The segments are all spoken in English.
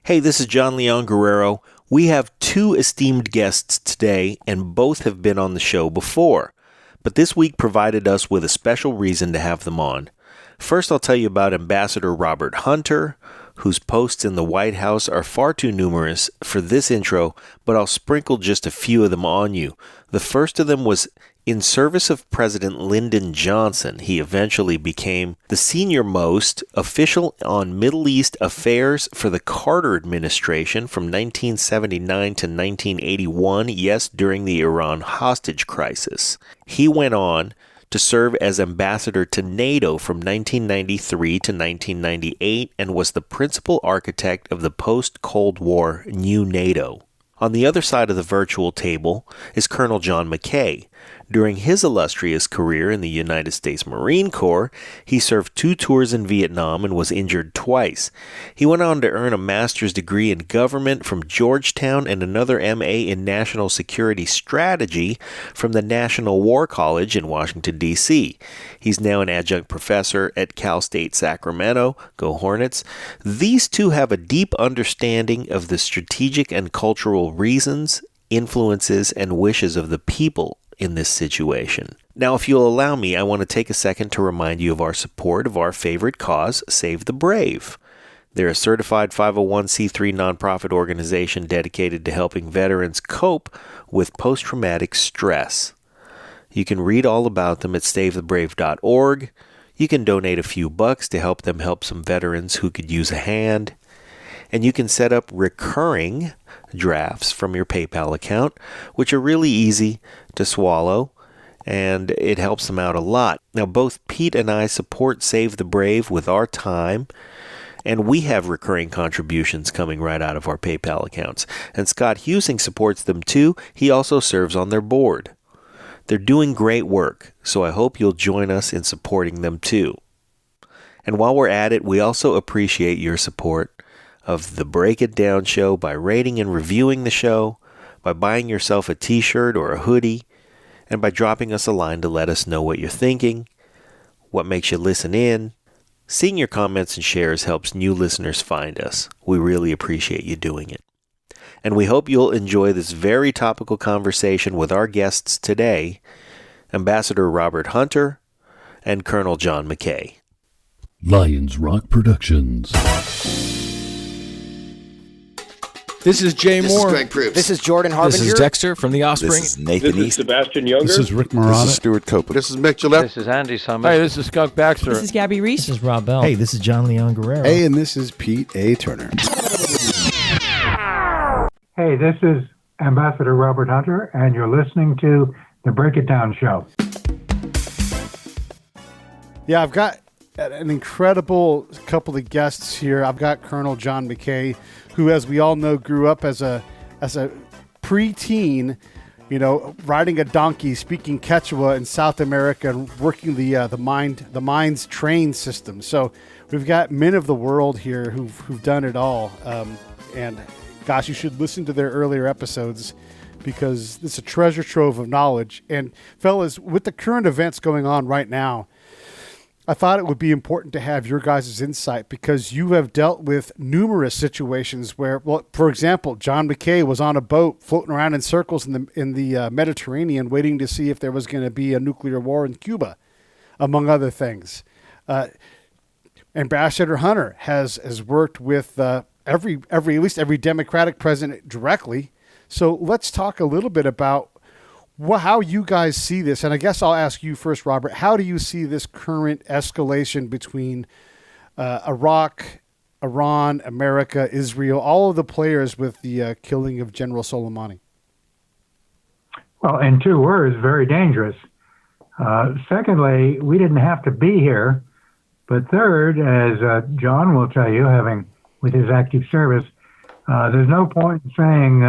Hey, this is John Leon Guerrero. We have two esteemed guests today, and both have been on the show before. But this week provided us with a special reason to have them on. First, I'll tell you about Ambassador Robert Hunter, whose posts in the White House are far too numerous for this intro, but I'll sprinkle just a few of them on you. The first of them was in service of President Lyndon Johnson. He eventually became the senior-most official on Middle East affairs for the Carter administration from 1979 to 1981, yes, during the Iran hostage crisis. He went on to serve as ambassador to NATO from 1993 to 1998 and was the principal architect of the post-Cold War new NATO. On the other side of the virtual table is Colonel John McKay. During his illustrious career in the United States Marine Corps, he served 2 tours in Vietnam and was injured twice. He went on to earn a master's degree in government from Georgetown and another MA in national security strategy from the National War College in Washington, D.C. He's now an adjunct professor at Cal State Sacramento. Go Hornets. These two have a deep understanding of the strategic and cultural reasons, influences, and wishes of the people in this situation. Now, if you'll allow me, I want to take a second to remind you of our support of our favorite cause, Save the Brave. They're a certified 501c3 nonprofit organization dedicated to helping veterans cope with post-traumatic stress. You can read all about them at savethebrave.org. You can donate a few bucks to help them help some veterans who could use a hand. And you can set up recurring drafts from your PayPal account, which are really easy to swallow, and it helps them out a lot. Now, both Pete and I support Save the Brave with our time, and we have recurring contributions coming right out of our PayPal accounts. And Scott Husing supports them too. He also serves on their board. They're doing great work, so I hope you'll join us in supporting them too. And while we're at it, we also appreciate your support of the Break It Down show by rating and reviewing the show, by buying yourself a t-shirt or a hoodie, and by dropping us a line to let us know what you're thinking, what makes you listen in. Seeing your comments and shares helps new listeners find us. We really appreciate you doing it. And we hope you'll enjoy this very topical conversation with our guests today, Ambassador Robert Hunter and Colonel John McKay. Lions Rock Productions. This is Jay Moore. This is Greg Proops. This is Jordan Harbinger. This is Dexter from The Offspring. This is Nathan This is East. Sebastian Younger. This is Rick Marotta. This is Stuart Copeland. This is Mick Gillette. This is Andy Summers. Hey, this is Skunk Baxter. This is Gabby Reese. This is Rob Bell. Hey, this is John Leon Guerrero. Hey, and this is Pete A. Turner. Hey, this is Ambassador Robert Hunter, and you're listening to the Break It Down Show. Yeah, I've got an incredible couple of guests here. I've got Colonel John McKay, who, as we all know, grew up as a preteen, riding a donkey, speaking Quechua in South America, and working the mines train system. So we've got men of the world here who've done it all. And gosh, you should listen to their earlier episodes because it's a treasure trove of knowledge. And fellas, with the current events going on right now, I thought it would be important to have your guys' insight because you have dealt with numerous situations where, well, for example, John McKay was on a boat floating around in circles in the Mediterranean waiting to see if there was going to be a nuclear war in Cuba, among other things. Ambassador Hunter has worked with at least every Democratic president directly. So let's talk a little bit about how you guys see this. And I guess I'll ask you first, Robert. How do you see this current escalation between Iraq, Iran, America, Israel, all of the players with the killing of General Soleimani? Well, in 2 words, very dangerous. Secondly, we didn't have to be here. But third, as John will tell you, having with his active service, there's no point in saying,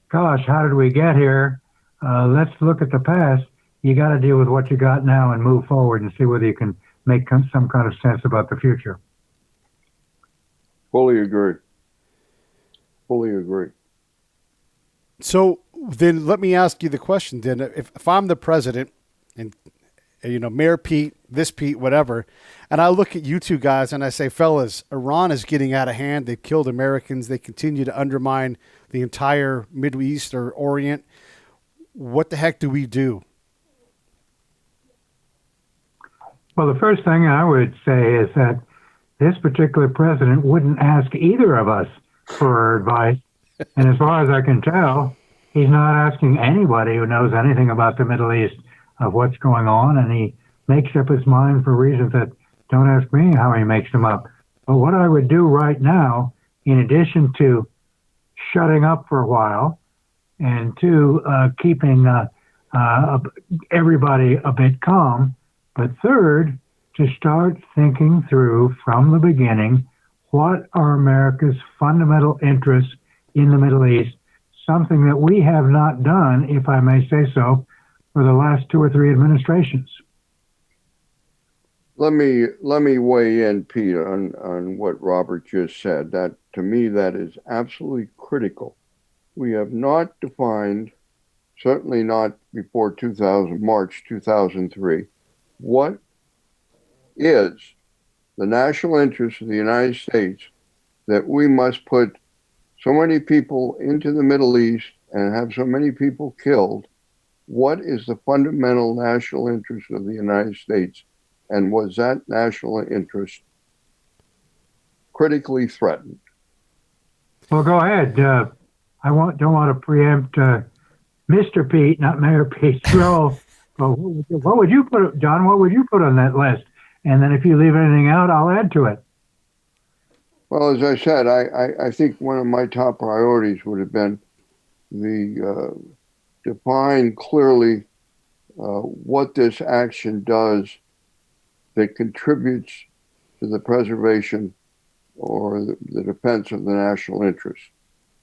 gosh, how did we get here? Let's look at the past. You got to deal with what you got now and move forward and see whether you can make some kind of sense about the future. Fully agree. So then let me ask you the question then. If I'm the president and Mayor Pete, this Pete, whatever. And I look at you two guys and I say, fellas, Iran is getting out of hand. They've killed Americans. They continue to undermine the entire Middle East or Orient. What the heck do we do? Well, the first thing I would say is that this particular president wouldn't ask either of us for advice. And as far as I can tell, he's not asking anybody who knows anything about the Middle East of what's going on. And he makes up his mind for reasons that don't ask me how he makes them up. But what I would do right now, in addition to shutting up for a while and keeping everybody a bit calm, but third, to start thinking through from the beginning, what are America's fundamental interests in the Middle East, something that we have not done, if I may say so, for the last 2 or 3 administrations. Let me weigh in, Pete, on what Robert just said. That, to me, that is absolutely critical. We have not defined, certainly not before March 2003, what is the national interest of the United States that we must put so many people into the Middle East and have so many people killed. What is the fundamental national interest of the United States? And was that national interest critically threatened? Well, go ahead. I don't want to preempt Mr. Pete, not Mayor Pete's role. But what would you put, John? What would you put on that list? And then if you leave anything out, I'll add to it. Well, as I said, I think one of my top priorities would have been the define clearly what this action does that contributes to the preservation or the defense of the national interest.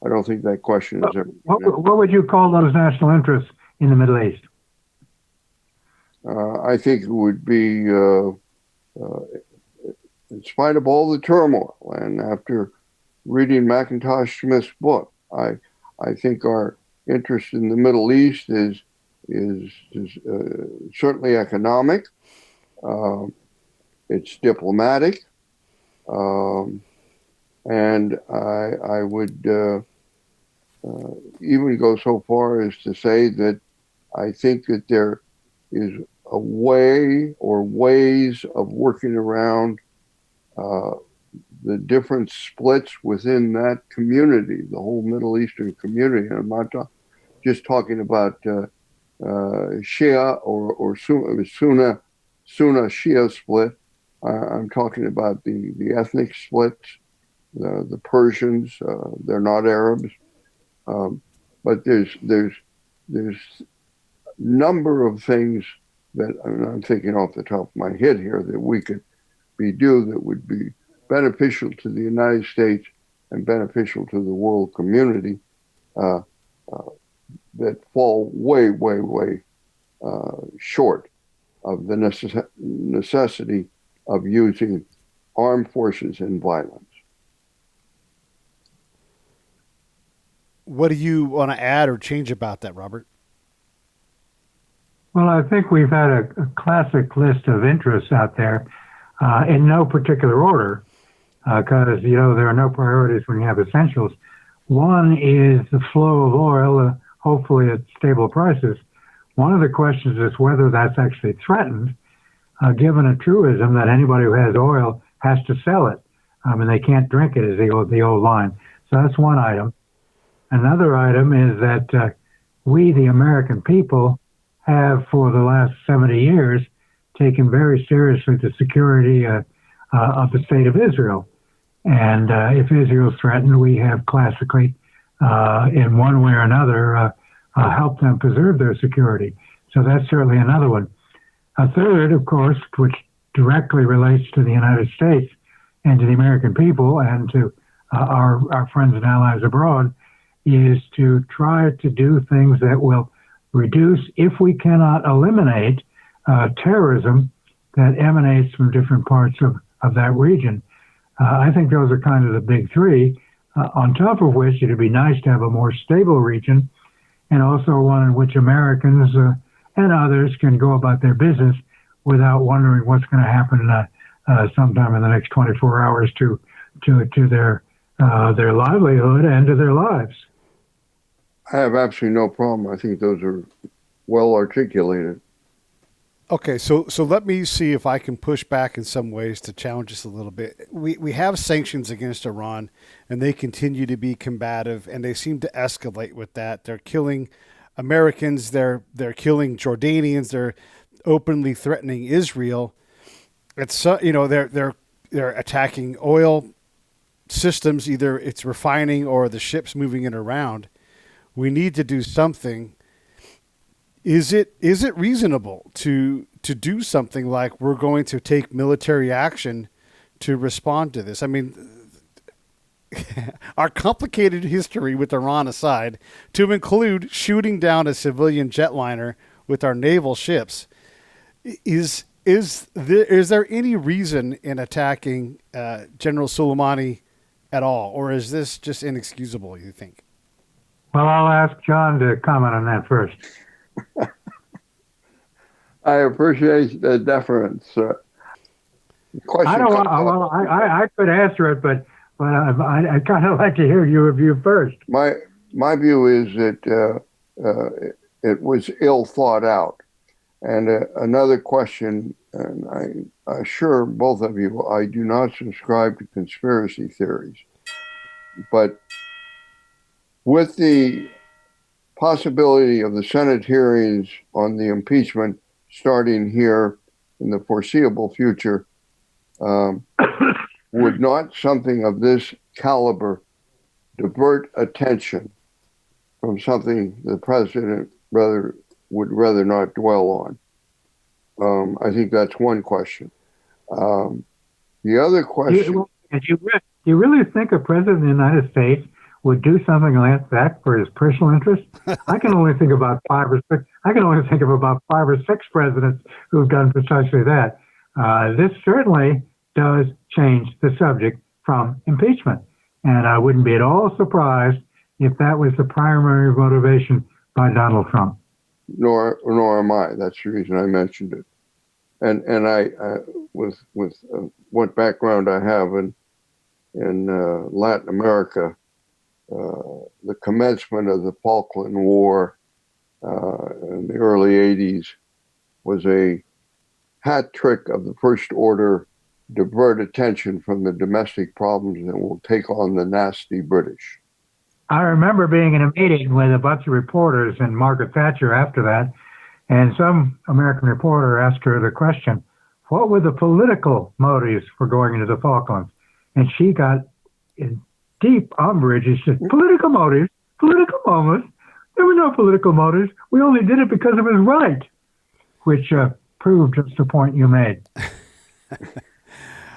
I don't think that question is ever. What would you call those national interests in the Middle East? I think it would be, in spite of all the turmoil, and after reading McIntosh Smith's book, I think our interest in the Middle East is certainly economic. It's diplomatic, and I would even go so far as to say that I think that there is a way or ways of working around the different splits within that community, the whole Middle Eastern community. And I'm not just talking about Shia or Sunni Shia split. I'm talking about the ethnic splits, the Persians. They're not Arabs, but there's number of things that I'm thinking off the top of my head here that we could do that would be beneficial to the United States and beneficial to the world community that fall way, way, way short of the necessity of using armed forces and violence. What do you want to add or change about that, Robert? Well, I think we've had a classic list of interests out there in no particular order, because, there are no priorities when you have essentials. One is the flow of oil, hopefully at stable prices. One of the questions is whether that's actually threatened, given a truism that anybody who has oil has to sell it, and they can't drink it, is the old line. So that's one item. Another item is that we, the American people, have for the last 70 years taken very seriously the security of the state of Israel. And if Israel's threatened, we have classically, in one way or another, helped them preserve their security. So that's certainly another one. A third, of course, which directly relates to the United States and to the American people and to our friends and allies abroad, is to try to do things that will reduce, if we cannot eliminate, terrorism that emanates from different parts of that region. I think those are kind of the big three, on top of which it'd be nice to have a more stable region, and also one in which Americans and others can go about their business without wondering what's going to happen sometime in the next 24 hours to their livelihood and to their lives. I have absolutely no problem. I think those are well articulated. Okay, so let me see if I can push back in some ways to challenge this a little bit. We have sanctions against Iran, and they continue to be combative, and they seem to escalate with that. They're killing Americans, they're killing Jordanians, they're openly threatening Israel. It's they're attacking oil systems, either it's refining or the ships moving it around. We need to do something. Is it reasonable to do something like we're going to take military action to respond to this? I mean, our complicated history with Iran aside, to include shooting down a civilian jetliner with our naval ships, is there any reason in attacking General Soleimani at all, or is this just inexcusable, you think? Well, I'll ask John to comment on that first. I appreciate the deference. I don't want. Well, I could answer it, but I kind of like to hear your view first. My view is that it was ill thought out. And another question, and I assure both of you, I do not subscribe to conspiracy theories, but with the possibility of the Senate hearings on the impeachment starting here in the foreseeable future, would not something of this caliber divert attention from something the president would rather not dwell on? I think that's one question. The other question... Do you really think a president of the United States would do something like that for his personal interest? I can only think about five or six presidents who've done precisely that. This certainly does change the subject from impeachment, and I wouldn't be at all surprised if that was the primary motivation by Donald Trump. Nor am I. That's the reason I mentioned it. And I with what background I have in Latin America, the commencement of the Falkland War in the early 80s was a hat trick of the first order, divert attention from the domestic problems that will take on the nasty British. I remember being in a meeting with a bunch of reporters and Margaret Thatcher after that, and some American reporter asked her the question, what were the political motives for going into the Falklands? And she got in deep umbrage. She said, political motives? There were no political motives. We only did it because it was right, which proved just the point you made.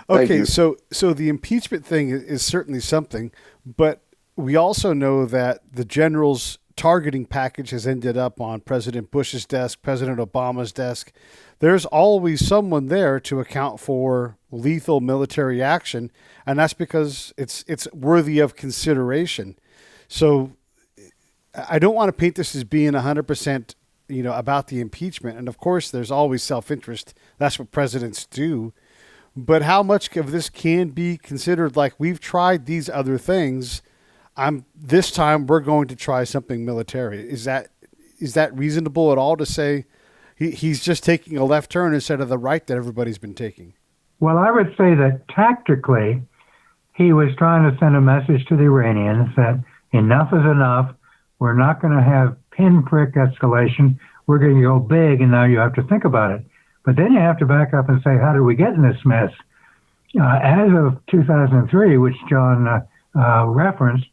Okay, so the impeachment thing is certainly something, but we also know that the general's targeting package has ended up on President Bush's desk, President Obama's desk. There's always someone there to account for lethal military action, and that's because it's worthy of consideration. So I don't want to paint this as being 100%, about the impeachment. And of course, there's always self-interest. That's what presidents do. But how much of this can be considered like we've tried these other things? This time we're going to try something military. Is that reasonable at all to say he's just taking a left turn instead of the right that everybody's been taking? Well, I would say that tactically, he was trying to send a message to the Iranians that enough is enough. We're not going to have pinprick escalation. We're going to go big, and now you have to think about it. But then you have to back up and say, how did we get in this mess? As of 2003, which John referenced,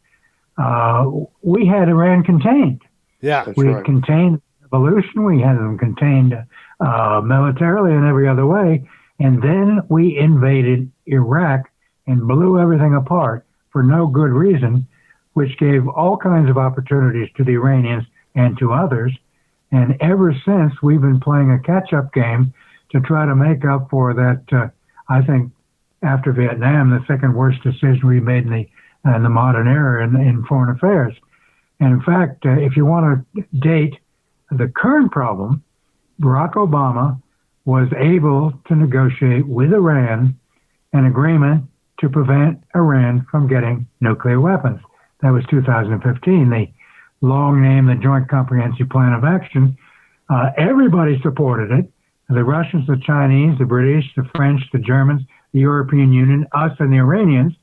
we had Iran contained. Yeah, we had contained revolution. We had them contained militarily and every other way. And then we invaded Iraq and blew everything apart for no good reason, which gave all kinds of opportunities to the Iranians and to others. And ever since, we've been playing a catch-up game to try to make up for that, I think, after Vietnam, the second worst decision we made in the modern era in foreign affairs. And in fact, if you want to date the current problem, Barack Obama was able to negotiate with Iran an agreement to prevent Iran from getting nuclear weapons. That was 2015. The long name, the Joint Comprehensive Plan of Action. Everybody supported it. The Russians, the Chinese, the British, the French, the Germans, the European Union, us and the Iranians.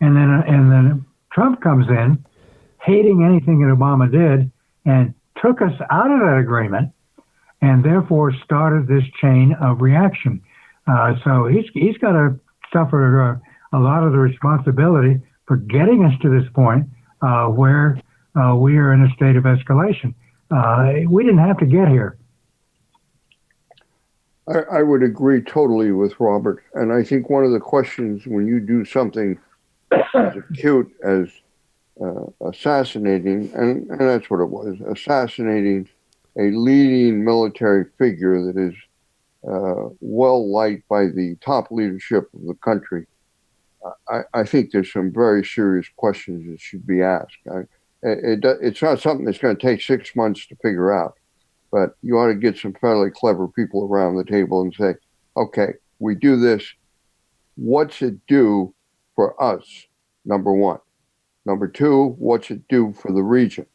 And then Trump comes in, hating anything that Obama did, and took us out of that agreement, and therefore started this chain of reaction. So he's got to suffer a lot of the responsibility for getting us to this point where we are in a state of escalation. We didn't have to get here. I would agree totally with Robert. And I think one of the questions when you do something as acute as assassinating, and that's what it was, assassinating a leading military figure that is well liked by the top leadership of the country, I think there's some very serious questions that should be asked. It's not something that's going to take 6 months to figure out, but you ought to get some fairly clever people around the table and say, okay, we do this. What's it do for us? Number one. Number two, what's it do for the region?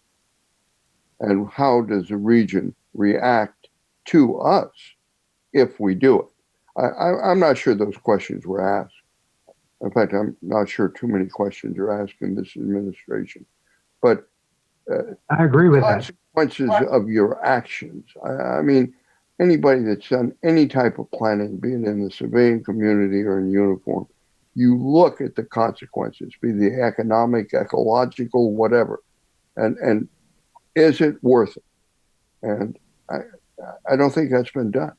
And how does the region react to us if we do it? I'm not sure those questions were asked. In fact, I'm not sure too many questions are asked in this administration. But I agree with that. Consequences of your actions. I mean, anybody that's done any type of planning, be it in the civilian community or in uniform, you look at the consequences, be they economic, ecological, whatever, and is it worth it? And I don't think that's been done.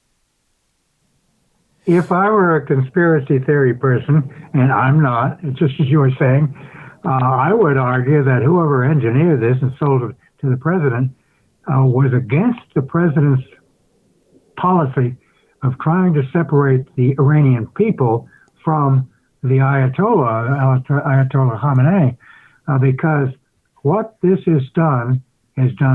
If I were a conspiracy theory person, and I'm not, it's just as you were saying, I would argue that whoever engineered this and sold it to the president was against the president's policy of trying to separate the Iranian people from the Ayatollah Khamenei, because what this has done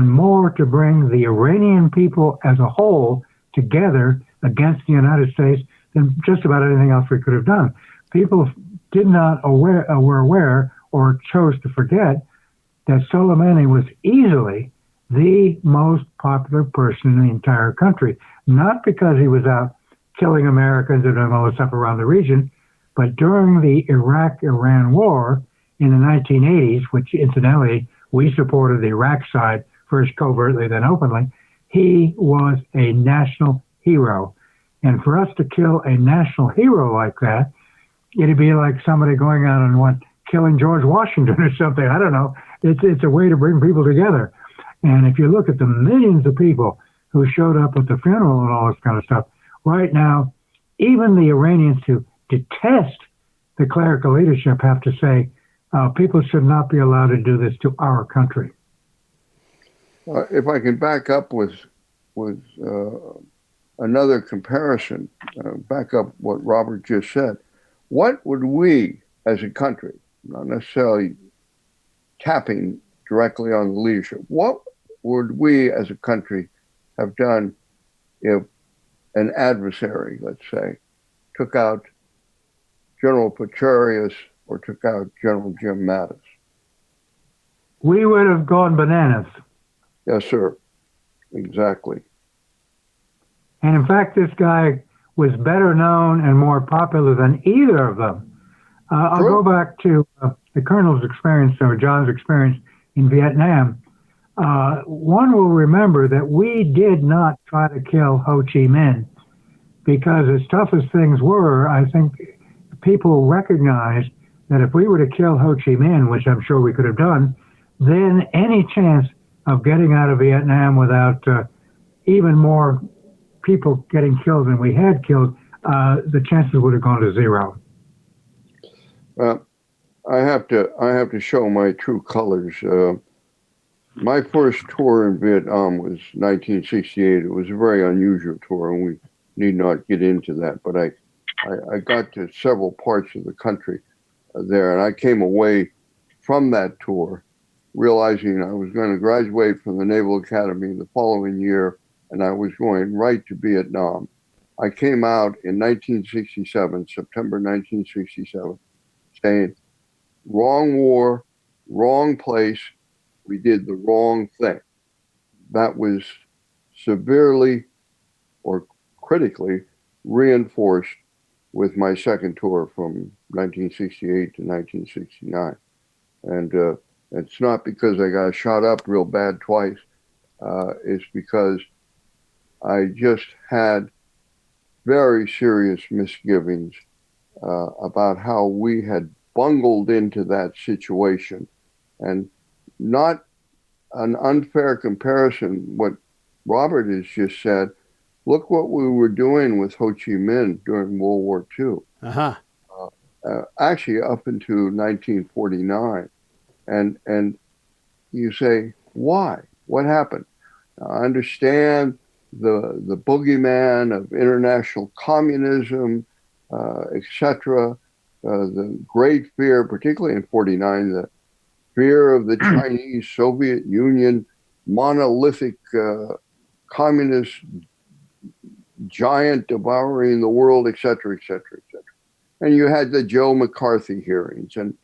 more to bring the Iranian people as a whole together against the United States than just about anything else we could have done. People were aware or chose to forget that Soleimani was easily the most popular person in the entire country, not because he was out killing Americans and doing all the stuff around the region, but during the Iraq-Iran war in the 1980s, which incidentally, we supported the Iraq side, first covertly, then openly, he was a national hero. And for us to kill a national hero like that, it'd be like somebody going out and killing George Washington or something. I don't know. It's a way to bring people together. And if you look at the millions of people who showed up at the funeral and all this kind of stuff, right now, even the Iranians who detest the clerical leadership have to say, people should not be allowed to do this to our country. If I can back up with another comparison, back up what Robert just said, what would we as a country, not necessarily tapping directly on the leadership, what would we as a country have done if an adversary, let's say, took out General Petraeus or took out General Jim Mattis? We would have gone bananas. Yes, sir. Exactly. And in fact, this guy was better known and more popular than either of them. I'll go back to the Colonel's experience, or John's experience in Vietnam. One will remember that we did not try to kill Ho Chi Minh, because as tough as things were, I think people recognized that if we were to kill Ho Chi Minh, which I'm sure we could have done, then any chance of getting out of Vietnam without even more people getting killed than we had killed, the chances would have gone to zero. I have to show my true colors. My first tour in Vietnam was 1968. It was a very unusual tour, and we need not get into that. But I got to several parts of the country there, and I came away from that tour realizing I was going to graduate from the Naval Academy the following year, and I was going right to Vietnam. I came out in 1967, September 1967, saying, wrong war, wrong place, we did the wrong thing. That was severely or critically reinforced with my second tour from 1968 to 1969. And it's not because I got shot up real bad twice. It's because I just had very serious misgivings about how we had bungled into that situation. And not an unfair comparison, what Robert has just said, look what we were doing with Ho Chi Minh during World War II. Uh-huh. Actually, up into 1949. And you say, why? What happened? I understand the boogeyman of international communism, etc., the great fear, particularly in 49, the fear of the Chinese Soviet Union monolithic communist giant devouring the world, etc., etc., etc. And you had the Joe McCarthy hearings, and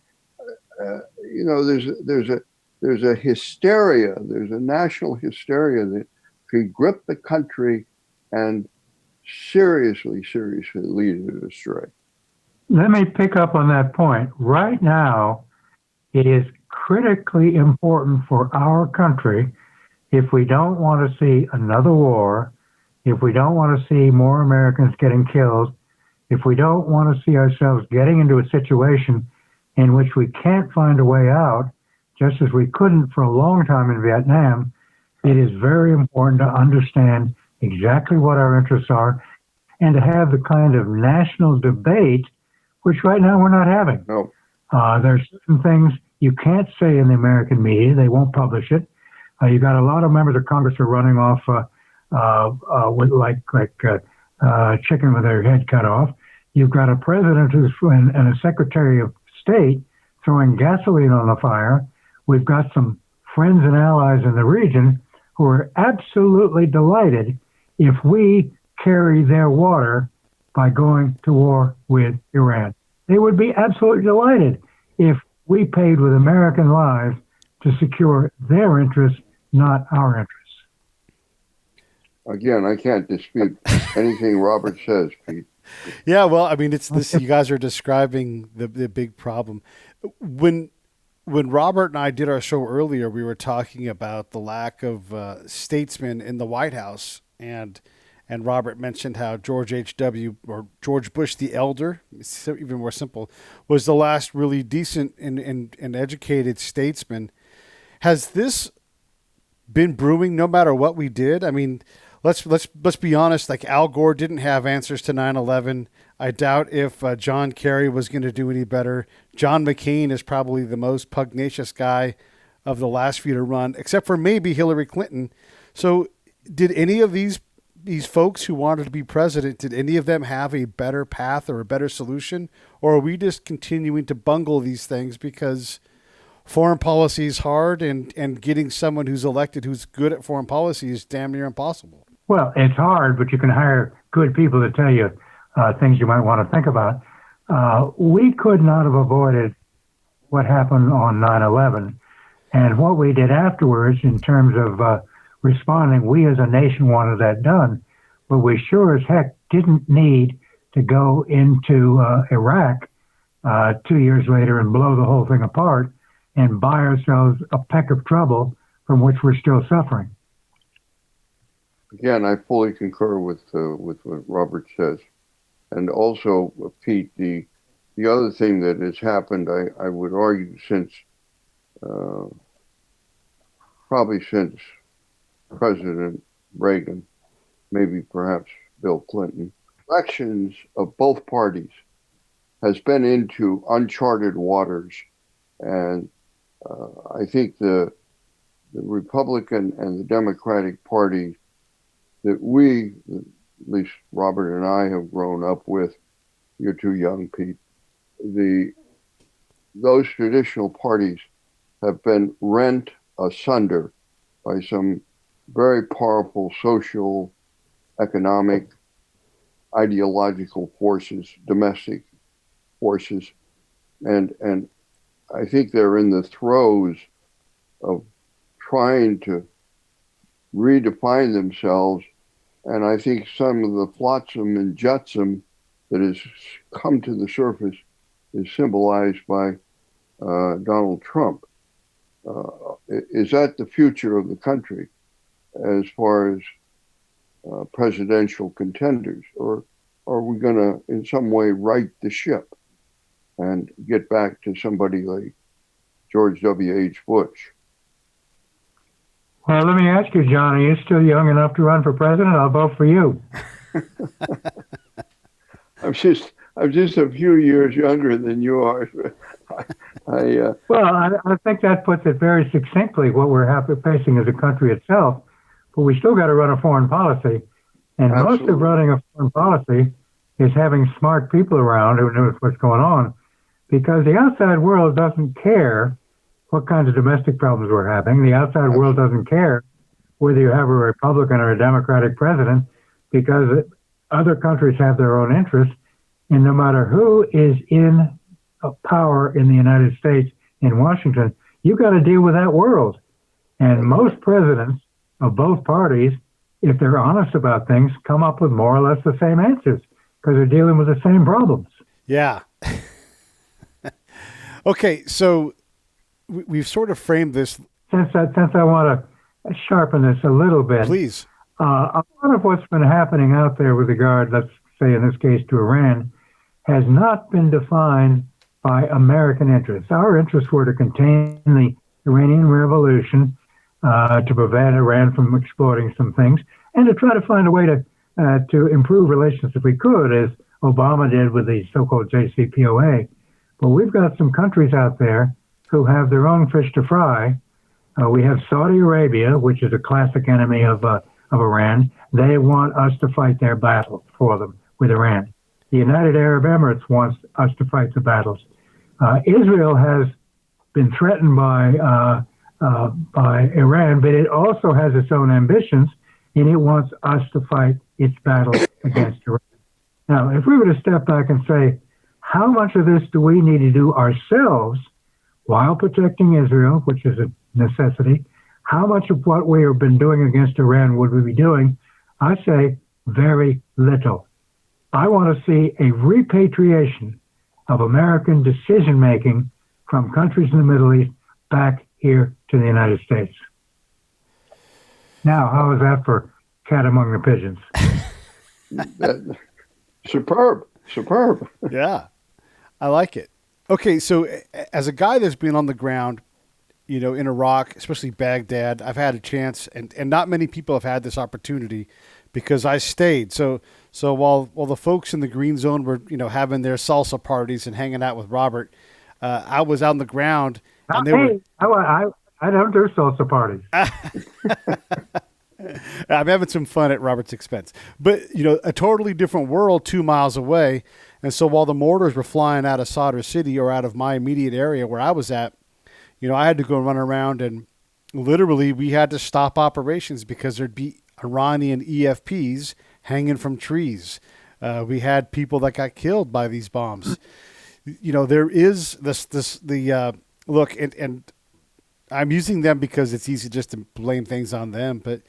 there's a hysteria, there's a national hysteria that could grip the country and seriously lead it astray. Let me pick up on that point. Right now, it is critically important for our country, if we don't want to see another war, if we don't want to see more Americans getting killed, if we don't want to see ourselves getting into a situation in which we can't find a way out, just as we couldn't for a long time in Vietnam, it is very important to understand exactly what our interests are and to have the kind of national debate, which right now we're not having. No. There's certain things you can't say in the American media. They won't publish it. You've got a lot of members of Congress who are running off with like chicken with their head cut off. You've got a president and a secretary of state throwing gasoline on the fire. We've got some friends and allies in the region who are absolutely delighted if we carry their water by going to war with Iran. They would be absolutely delighted if we paid with American lives to secure their interests, not our interests. Again, I can't dispute anything Robert says, Pete. Yeah, well, I mean, it's this. You guys are describing the big problem. When Robert and I did our show earlier, we were talking about the lack of statesmen in the White House, and Robert mentioned how George H.W. or George Bush the Elder, it's even more simple, was the last really decent and educated statesman. Has this been brewing no matter what we did? I mean, let's be honest, like Al Gore didn't have answers to 9/11. I doubt if John Kerry was going to do any better. John McCain is probably the most pugnacious guy of the last few to run, except for maybe Hillary Clinton. So did any of these folks who wanted to be president, did any of them have a better path or a better solution? Or are we just continuing to bungle these things because foreign policy is hard and getting someone who's elected who's good at foreign policy is damn near impossible? Well, it's hard, but you can hire good people to tell you things you might want to think about. We could not have avoided what happened on 9/11. And what we did afterwards in terms of responding, we as a nation wanted that done, but we sure as heck didn't need to go into Iraq 2 years later and blow the whole thing apart and buy ourselves a peck of trouble from which we're still suffering. Again, I fully concur with what Robert says. And also, Pete, the other thing that has happened, I would argue, probably since President Reagan, maybe perhaps Bill Clinton, elections of both parties has been into uncharted waters. And I think the Republican and the Democratic Party that we, at least Robert and I, have grown up with, you're too young, Pete, those traditional parties have been rent asunder by some very powerful social, economic, ideological forces, domestic forces, and I think they're in the throes of trying to redefine themselves. And I think some of the flotsam and jetsam that has come to the surface is symbolized by Donald Trump. Is that the future of the country as far as presidential contenders? Or are we going to, in some way, right the ship and get back to somebody like George W.H. Bush? Well, let me ask you, John, are you still young enough to run for president? I'll vote for you. I'm just a few years younger than you are. Well, I think that puts it very succinctly what we're facing as a country itself. But we still got to run a foreign policy, and Absolutely. most of running a foreign policy is having smart people around who knows what's going on, because the outside world doesn't care what kinds of domestic problems we're having. The outside world doesn't care whether you have a Republican or a Democratic president, because other countries have their own interests. And no matter who is in power in the United States, in Washington, you've got to deal with that world. And most presidents of both parties, if they're honest about things, come up with more or less the same answers because they're dealing with the same problems. Yeah. Okay, so we've sort of framed this. Since I want to sharpen this a little bit, Please. a lot of what's been happening out there with regard, let's say in this case to Iran, has not been defined by American interests. Our interests were to contain the Iranian Revolution, to prevent Iran from exploiting some things, and to try to find a way to improve relations if we could, as Obama did with the so-called JCPOA. But we've got some countries out there who have their own fish to fry. We have Saudi Arabia, which is a classic enemy of Iran. They want us to fight their battle for them with Iran. The United Arab Emirates wants us to fight the battles. Israel has been threatened by Iran, but it also has its own ambitions, and it wants us to fight its battle against Iran. Now, if we were to step back and say, how much of this do we need to do ourselves while protecting Israel, which is a necessity? How much of what we have been doing against Iran would we be doing? I say very little. I want to see a repatriation of American decision-making from countries in the Middle East back here to the United States. Now, how is that for cat among the pigeons? Superb. Yeah, I like it. Okay, so as a guy that's been on the ground, in Iraq, especially Baghdad, I've had a chance, and not many people have had this opportunity because I stayed. So while the folks in the Green Zone were, having their salsa parties and hanging out with Robert, I was out on the ground. And I don't do salsa parties. I'm having some fun at Robert's expense. But, a totally different world 2 miles away. And so while the mortars were flying out of Sadr City or out of my immediate area where I was at, I had to go run around, and literally we had to stop operations because there'd be Iranian EFPs hanging from trees. We had people that got killed by these bombs. There is look, and I'm using them because it's easy just to blame things on them. But,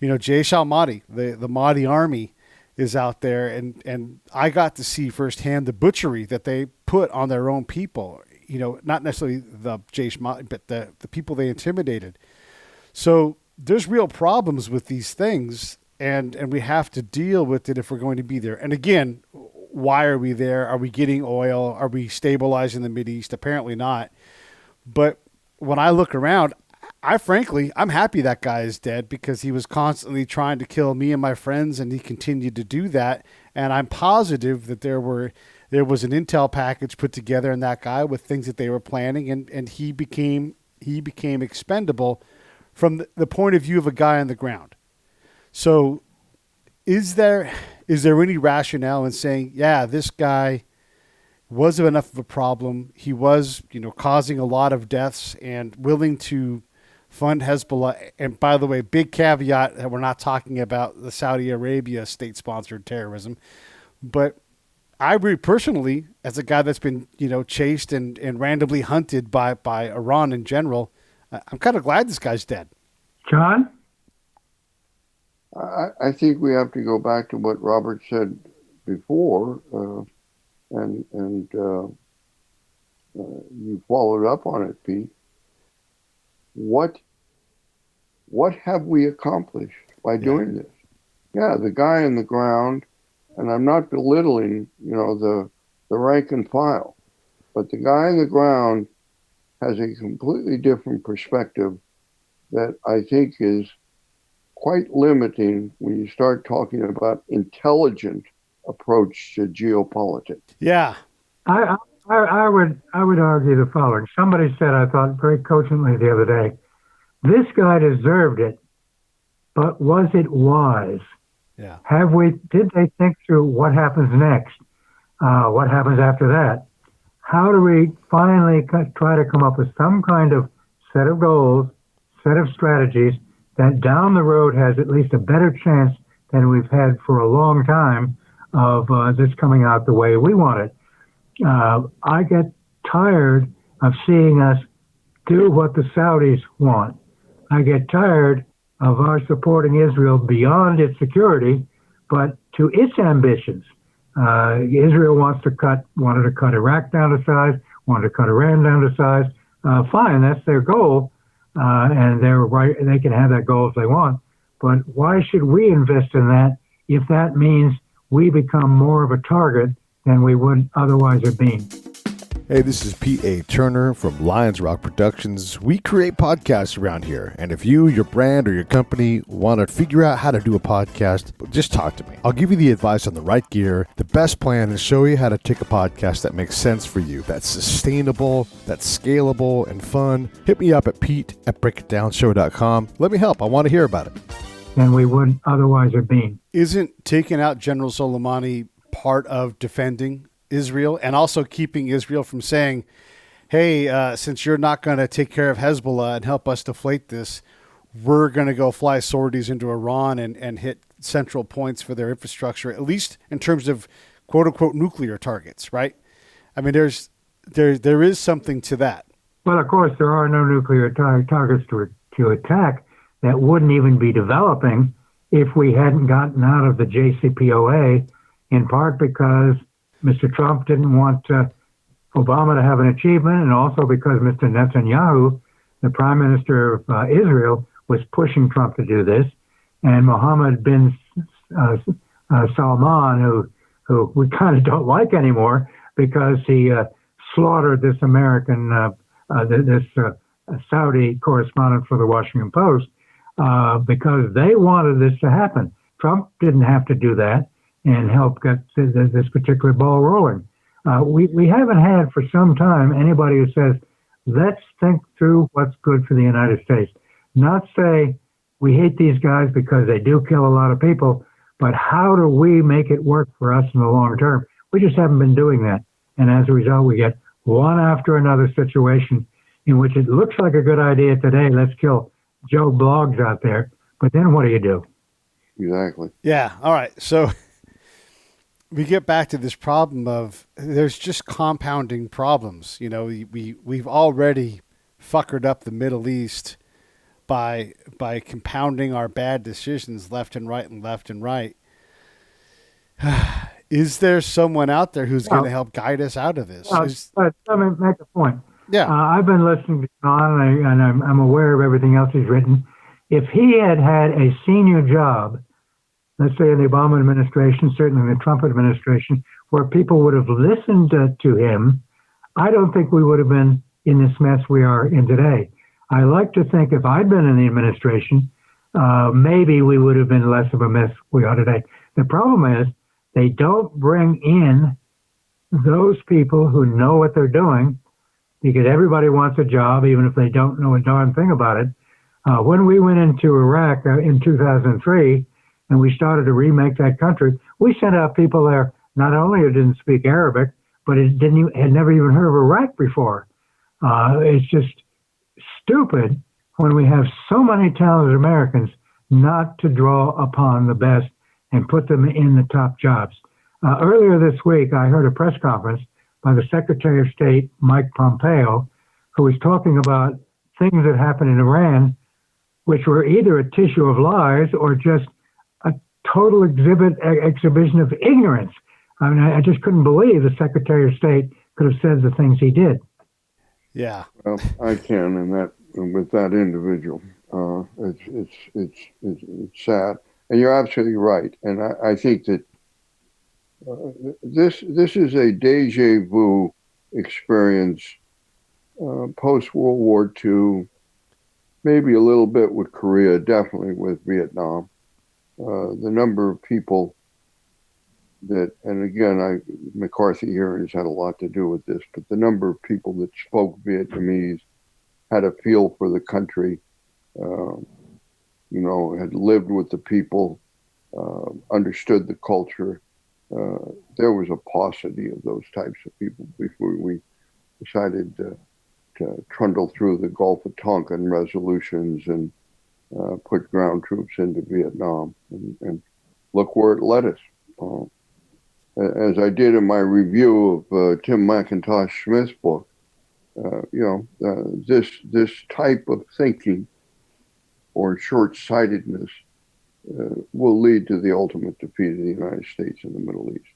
Jaish al-Mahdi, the Mahdi army is out there. And I got to see firsthand the butchery that they put on their own people, not necessarily the Jaish Mahdi, but the people they intimidated. So there's real problems with these things, and we have to deal with it if we're going to be there. And again, why are we there? Are we getting oil? Are we stabilizing the Mideast? Apparently not. But when I look around, I'm happy that guy is dead because he was constantly trying to kill me and my friends, and he continued to do that. And I'm positive that there was an intel package put together in that guy with things that they were planning, and he became expendable from the point of view of a guy on the ground. So is there any rationale in saying, yeah, this guy was enough of a problem. He was, causing a lot of deaths and willing to fund Hezbollah. And by the way, big caveat that we're not talking about the Saudi Arabia state-sponsored terrorism, But I really personally, as a guy that's been, chased and randomly hunted by Iran in general, I'm kind of glad this guy's dead. John? I think we have to go back to what Robert said before, and you followed up on it, Pete. What have we accomplished by doing this? Yeah, the guy in the ground, and I'm not belittling, the rank and file, but the guy in the ground has a completely different perspective that I think is quite limiting when you start talking about intelligent approach to geopolitics. Yeah. I would argue the following. Somebody said, I thought very cogently the other day, this guy deserved it, but was it wise? Yeah. Did they think through what happens next? What happens after that? How do we finally try to come up with some kind of set of goals, set of strategies that down the road has at least a better chance than we've had for a long time of this coming out the way we want it? I get tired of seeing us do what the Saudis want. I get tired of our supporting Israel beyond its security, but to its ambitions. Israel wanted to cut Iraq down to size, wanted to cut Iran down to size. Fine, that's their goal, and they're right. They can have that goal if they want. But why should we invest in that if that means we become more of a target than we would otherwise have been? Hey, this is P.A. Turner from Lions Rock Productions. We create podcasts around here, and if you, your brand, or your company want to figure out how to do a podcast, just talk to me. I'll give you the advice on the right gear, the best plan, and show you how to take a podcast that makes sense for you, that's sustainable, that's scalable, and fun. Hit me up at pete@breakitdownshow.com. Let me help. I want to hear about it. Than we would otherwise have been. Isn't taking out General Soleimani part of defending Israel and also keeping Israel from saying, hey, since you're not going to take care of Hezbollah and help us deflate this, we're going to go fly sorties into Iran and hit central points for their infrastructure, at least in terms of quote unquote nuclear targets, right? I mean, there is something to that. Well, of course, there are no nuclear targets to attack that wouldn't even be developing if we hadn't gotten out of the JCPOA, in part because Mr. Trump didn't want Obama to have an achievement, and also because Mr. Netanyahu, the prime minister of Israel, was pushing Trump to do this, and Mohammed bin Salman, who we kind of don't like anymore because he slaughtered this Saudi correspondent for the Washington Post because they wanted this to happen. Trump didn't have to do that and help get this particular ball rolling. We haven't had for some time anybody who says, let's think through what's good for the United States. Not say we hate these guys because they do kill a lot of people, but how do we make it work for us in the long term? We just haven't been doing that. And as a result, we get one after another situation in which it looks like a good idea today. Let's kill Joe Blogs out there. But then what do you do? Exactly. Yeah. All right. So we get back to this problem of there's just compounding problems. You know, we've already fuckered up the Middle East by compounding our bad decisions left and right and left and right. Is there someone out there who's going to help guide us out of this? Let me make a point. Yeah. I've been listening to John, and I'm aware of everything else he's written. If he had had a senior job, let's say in the Obama administration, certainly in the Trump administration, where people would have listened to him, I don't think we would have been in this mess we are in today. I like to think if I'd been in the administration, maybe we would have been less of a mess we are today. The problem is they don't bring in those people who know what they're doing, because everybody wants a job, even if they don't know a darn thing about it. When we went into Iraq in 2003, and we started to remake that country, we sent out people there not only who didn't speak Arabic, but had never even heard of Iraq before. It's just stupid when we have so many talented Americans not to draw upon the best and put them in the top jobs. Earlier this week, I heard a press conference by the Secretary of State, Mike Pompeo, who was talking about things that happened in Iran, which were either a tissue of lies or just a total exhibition of ignorance. I mean, I just couldn't believe the Secretary of State could have said the things he did. Yeah. Well, I can, and that with that individual, it's sad, and you're absolutely right. And I think that this is a deja vu experience post World War II, maybe a little bit with Korea, definitely with Vietnam. The number of people that, and again, McCarthy hearings had a lot to do with this, but the number of people that spoke Vietnamese, had a feel for the country, had lived with the people, understood the culture. There was a paucity of those types of people before we decided to trundle through the Gulf of Tonkin resolutions and put ground troops into Vietnam. And look where it led us. As I did in my review of Tim McIntosh Smith's book, this type of thinking or short-sightedness will lead to the ultimate defeat of the United States in the Middle East.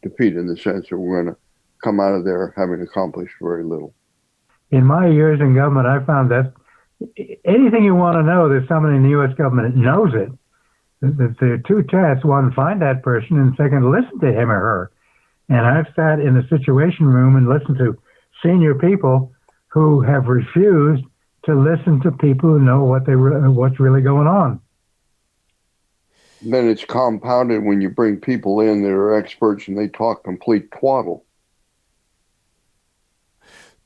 Defeat in the sense that we're going to come out of there having accomplished very little. In my years in government, I found that anything you want to know, there's somebody in the U.S. government that knows it. There are two tests. One, find that person, and second, listen to him or her. And I've sat in the Situation Room and listened to senior people who have refused to listen to people who know what's really going on. Then it's compounded when you bring people in that are experts and they talk complete twaddle.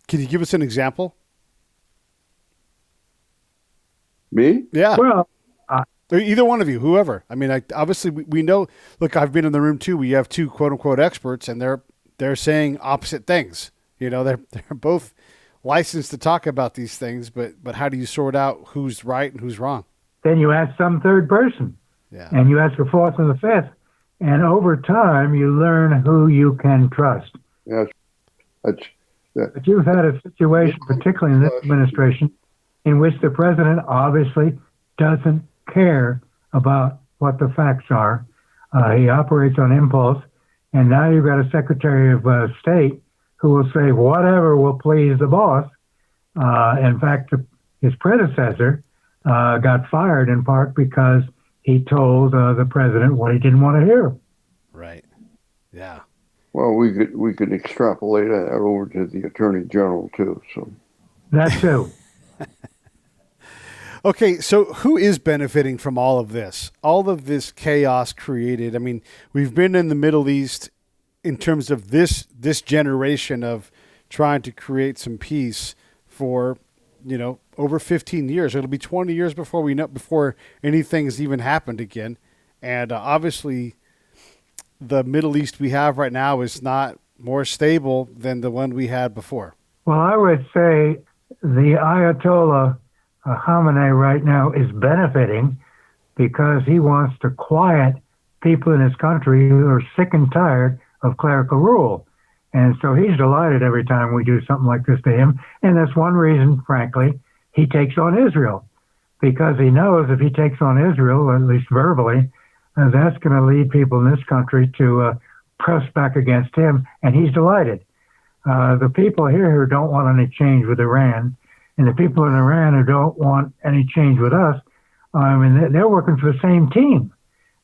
Can you give us an example? Me? Yeah. Well, either one of you, whoever. I mean, obviously we know. Look, I've been in the room too. We have two quote unquote experts, and they're saying opposite things. They're both licensed to talk about these things, but how do you sort out who's right and who's wrong? Then you ask some third person, and you ask a fourth and a fifth, and over time you learn who you can trust. Yes, But you've had a situation, particularly in this administration, in which the president obviously doesn't care about what the facts are. He operates on impulse, and now you've got a Secretary of State who will say whatever will please the boss. In fact, his predecessor got fired in part because he told the president what he didn't want to hear. Right. Yeah. Well, we could extrapolate that over to the Attorney General too. So that too. Okay, so who is benefiting from all of this chaos created? I mean, we've been in the Middle East in terms of this generation of trying to create some peace for, over 15 years. It'll be 20 years before anything's even happened again. And obviously the Middle East we have right now is not more stable than the one we had before. Well, I would say the Ayatollah Khamenei right now is benefiting because he wants to quiet people in his country who are sick and tired of clerical rule. And so he's delighted every time we do something like this to him. And that's one reason, frankly, he takes on Israel, because he knows if he takes on Israel, at least verbally, that's going to lead people in this country to press back against him. And he's delighted. The people here who don't want any change with Iran, and the people in Iran who don't want any change with us, I mean, they're working for the same team,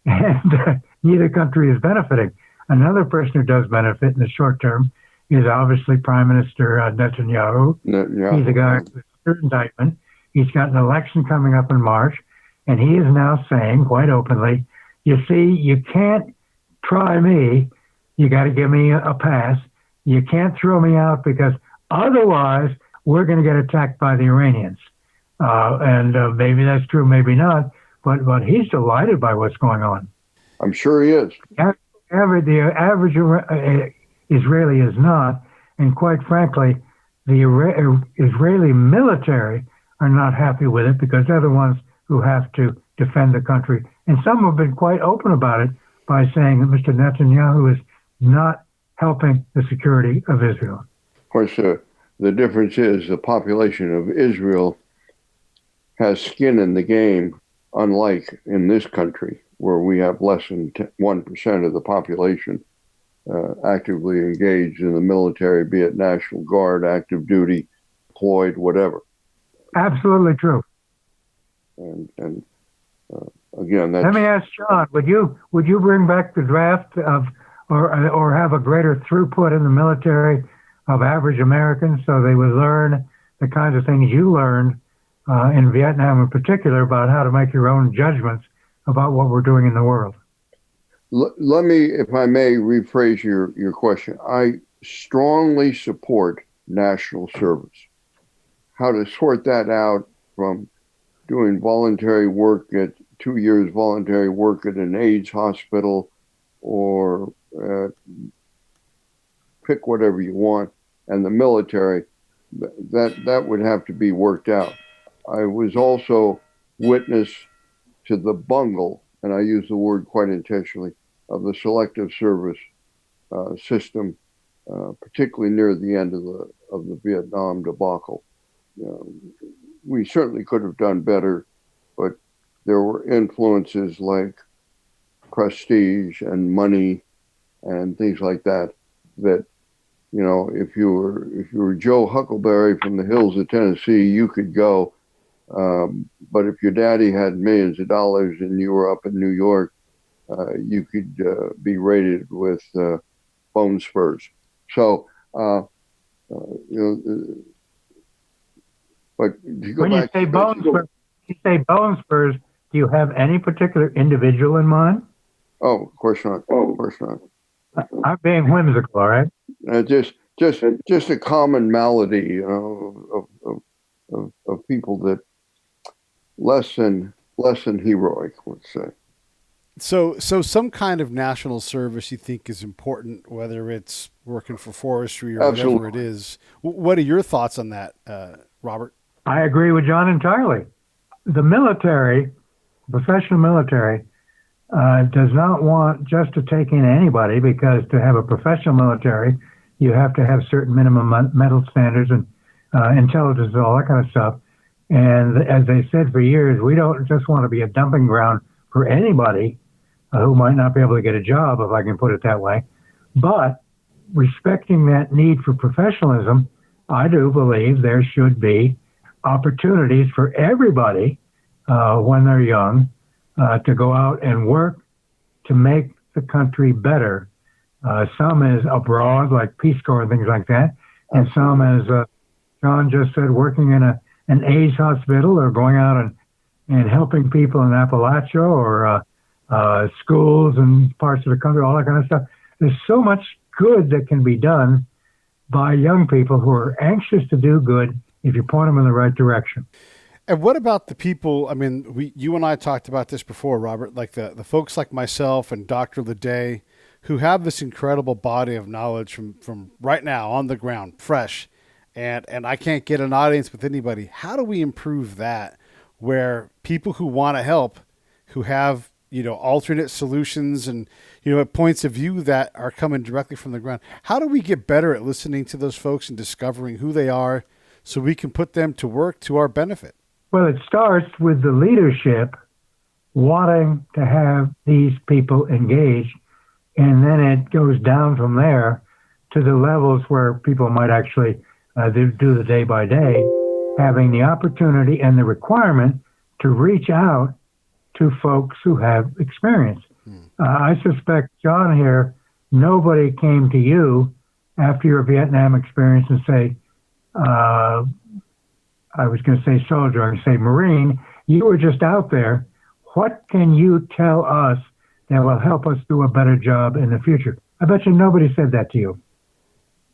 and neither country is benefiting. Another person who does benefit in the short term is obviously Prime Minister Netanyahu. He's a guy with an indictment. He's got an election coming up in March, and he is now saying quite openly, you see, you can't try me. You got to give me a pass. You can't throw me out because otherwise we're going to get attacked by the Iranians. And maybe that's true, maybe not, but he's delighted by what's going on. I'm sure he is. The average Israeli is not, and quite frankly, the Israeli military are not happy with it because they're the ones who have to defend the country. And some have been quite open about it by saying that Mr. Netanyahu is not helping the security of Israel. Of course, the difference is the population of Israel has skin in the game, unlike in this country, where we have less than 1% of the population actively engaged in the military, be it National Guard, active duty, deployed, whatever. Absolutely true. And again, that's... Let me ask John, would you bring back the draft of, or have a greater throughput in the military of average Americans so they would learn the kinds of things you learned in Vietnam in particular about how to make your own judgments about what we're doing in the world? Let me, if I may, rephrase your question. I strongly support national service. How to sort that out from doing voluntary work at 2 years voluntary work at an AIDS hospital, or pick whatever you want, and the military, that would have to be worked out. I was also witness to the bungle, and I use the word quite intentionally, of the selective service system, particularly near the end of the Vietnam debacle. We certainly could have done better, but there were influences like prestige and money and things like that, if you were Joe Huckleberry from the hills of Tennessee, you could go. But if your daddy had millions of dollars and you were up in New York, you could be rated with bone spurs. So, but to go when back, you say bone spurs, do you have any particular individual in mind? Oh, of course not. Of course not. I'm being whimsical, all right? Just a common malady, of people that less than heroic, let's say. So some kind of national service you think is important, whether it's working for forestry or Absolutely. whatever it is. What are your thoughts on that, Robert? I agree with John entirely. The military, professional military, does not want just to take in anybody, because to have a professional military, you have to have certain minimum mental standards and intelligence and all that kind of stuff. And as they said for years, we don't just want to be a dumping ground for anybody who might not be able to get a job, if I can put it that way. But respecting that need for professionalism, I do believe there should be opportunities for everybody when they're young to go out and work to make the country better. Some is abroad, like Peace Corps and things like that, and some, as John just said, working in an AIDS hospital, or going out and helping people in Appalachia, or schools and parts of the country, all that kind of stuff. There's so much good that can be done by young people who are anxious to do good if you point them in the right direction. And what about the people? I mean, you and I talked about this before, Robert, like the folks like myself and Dr. Leday, who have this incredible body of knowledge from right now on the ground, fresh, and I can't get an audience with anybody. How do we improve that, where people who want to help, who have, alternate solutions and, points of view that are coming directly from the ground, how do we get better at listening to those folks and discovering who they are so we can put them to work to our benefit? Well, it starts with the leadership wanting to have these people engaged, and then it goes down from there to the levels where people might actually do the day by day, having the opportunity and the requirement to reach out to folks who have experience. I suspect, John here, nobody came to you after your Vietnam experience and say, I was going to say soldier, I was going to say Marine, you were just out there. What can you tell us that will help us do a better job in the future? I bet you nobody said that to you.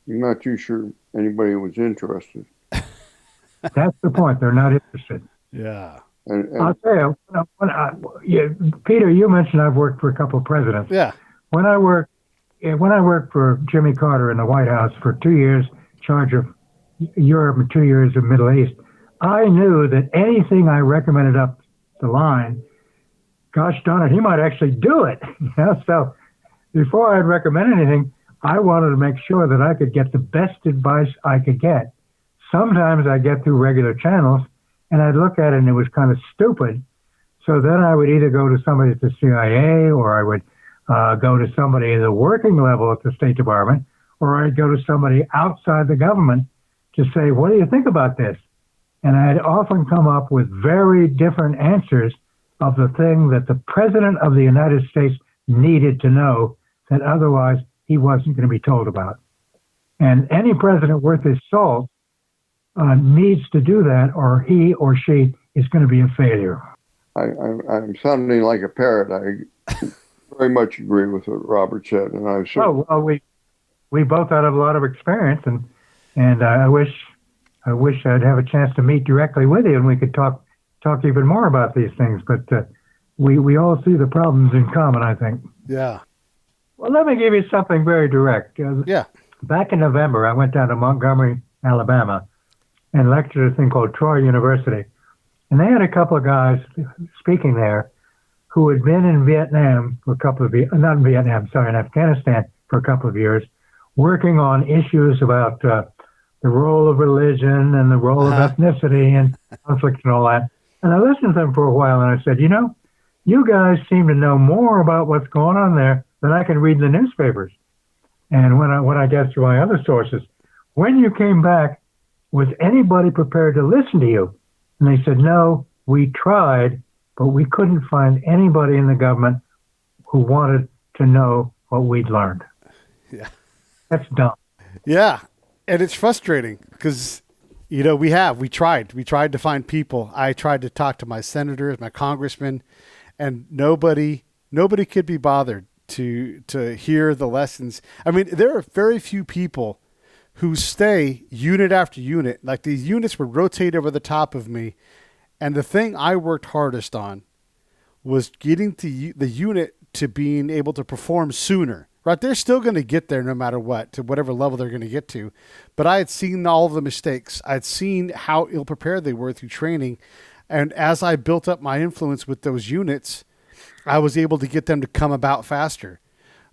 I'm not too sure anybody was interested. That's the point. They're not interested. Yeah. And I'll tell you, Peter, you mentioned I've worked for a couple of presidents. Yeah. When I worked for Jimmy Carter in the White House for 2 years, in charge of Europe and 2 years of Middle East, I knew that anything I recommended up the line gosh darn it, he might actually do it. So before I'd recommend anything, I wanted to make sure that I could get the best advice I could get. Sometimes I get through regular channels, and I'd look at it and it was kind of stupid. So then I would either go to somebody at the CIA, or I would go to somebody at the working level at the State Department, or I'd go to somebody outside the government to say, what do you think about this? And I'd often come up with very different answers of the thing that the President of the United States needed to know that otherwise he wasn't going to be told about. And any president worth his salt needs to do that, or he or she is going to be a failure. I'm sounding like a parrot. I very much agree with what Robert said, and I we both had a lot of experience, and I wish I'd have a chance to meet directly with you, and we could talk even more about these things. But we all see the problems in common, I think. Yeah. Well, let me give you something very direct. Yeah. Back in November, I went down to Montgomery, Alabama, and lectured at a thing called Troy University. And they had a couple of guys speaking there who had been in Vietnam for a couple of years, not in Vietnam, sorry, in Afghanistan for a couple of years, working on issues about the role of religion and the role of ethnicity and conflict and all that. And I listened to them for a while, and I said, you guys seem to know more about what's going on there than I can read in the newspapers. And when I get through my other sources, when you came back, was anybody prepared to listen to you? And they said, no, we tried, but we couldn't find anybody in the government who wanted to know what we'd learned. Yeah. That's dumb. Yeah. And it's frustrating because, we tried to find people. I tried to talk to my senators, my congressmen, and nobody could be bothered to hear the lessons. I mean, there are very few people who stay unit after unit. Like, these units would rotate over the top of me. And the thing I worked hardest on was getting the unit to being able to perform sooner. Right? They're still going to get there no matter what, to whatever level they're going to get to. But I had seen all of the mistakes. I'd seen how ill-prepared they were through training. And as I built up my influence with those units, I was able to get them to come about faster.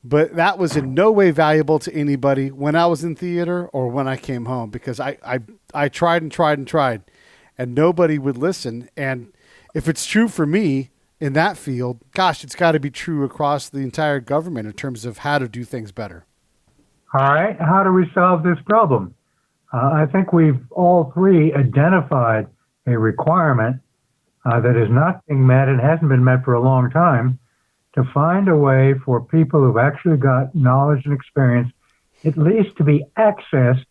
But that was in no way valuable to anybody when I was in theater or when I came home, because I tried and tried and tried, and nobody would listen. And if it's true for me in that field, gosh, it's got to be true across the entire government in terms of how to do things better. All right. How do we solve this problem? I think we've all three identified a requirement that is not being met and hasn't been met for a long time, to find a way for people who've actually got knowledge and experience at least to be accessed,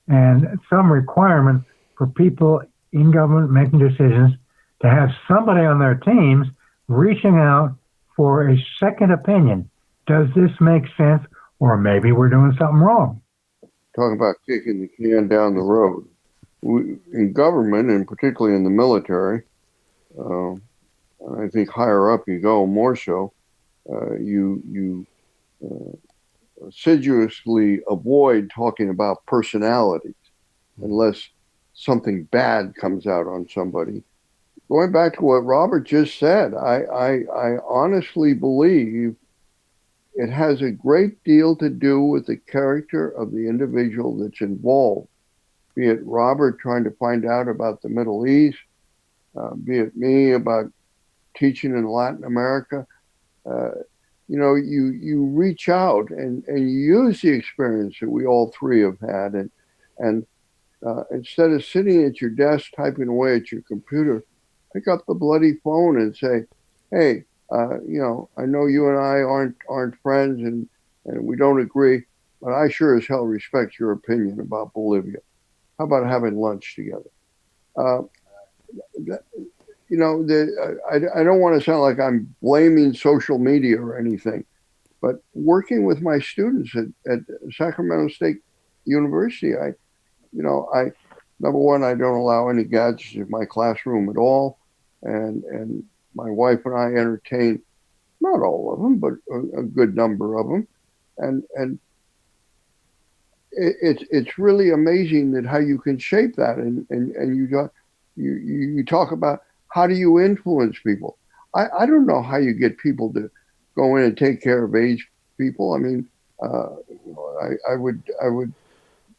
and some requirement for people in government making decisions to have somebody on their teams reaching out for a second opinion. Does this make sense? Or maybe we're doing something wrong. Talking about kicking the can down the road. In government, and particularly in the military, I think higher up you go, more so, you assiduously avoid talking about personalities unless something bad comes out on somebody. Going back to what Robert just said, I honestly believe it has a great deal to do with the character of the individual that's involved, be it Robert trying to find out about the Middle East, be it me about teaching in Latin America. You reach out and you use the experience that we all three have had, and instead of sitting at your desk typing away at your computer, pick up the bloody phone and say, hey, I know you and I aren't friends and we don't agree, but I sure as hell respect your opinion about Bolivia. How about having lunch together? I don't want to sound like I'm blaming social media or anything, but working with my students at Sacramento State University, number one, I don't allow any gadgets in my classroom at all, and my wife and I entertain not all of them, but a good number of them, and it's really amazing that how you can shape that, and you talk about how do you influence people. I don't know how you get people to go in and take care of aged people. I mean, I would.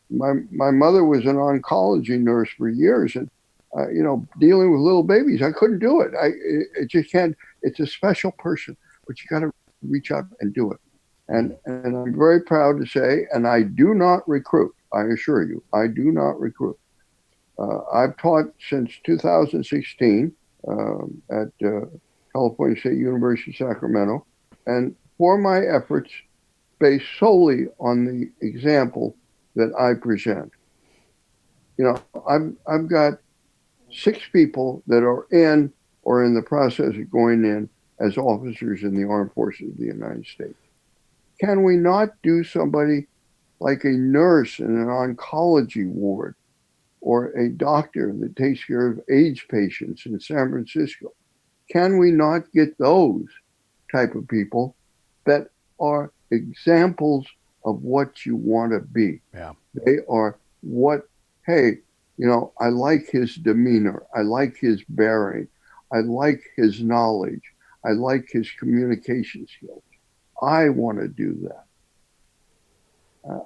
My mother was an oncology nurse for years, and dealing with little babies, I couldn't do it. It just can't. It's a special person, but you got to reach out and do it. And I'm very proud to say, and I do not recruit. I assure you, I do not recruit. I've taught since 2016 at California State University, Sacramento, and for my efforts, based solely on the example that I present. I've got 6 people that are in or in the process of going in as officers in the armed forces of the United States. Can we not do somebody like a nurse in an oncology ward or a doctor that takes care of AIDS patients in San Francisco? Can we not get those type of people that are examples of what you want to be? Yeah. They are hey, I like his demeanor. I like his bearing. I like his knowledge. I like his communication skills. I want to do that.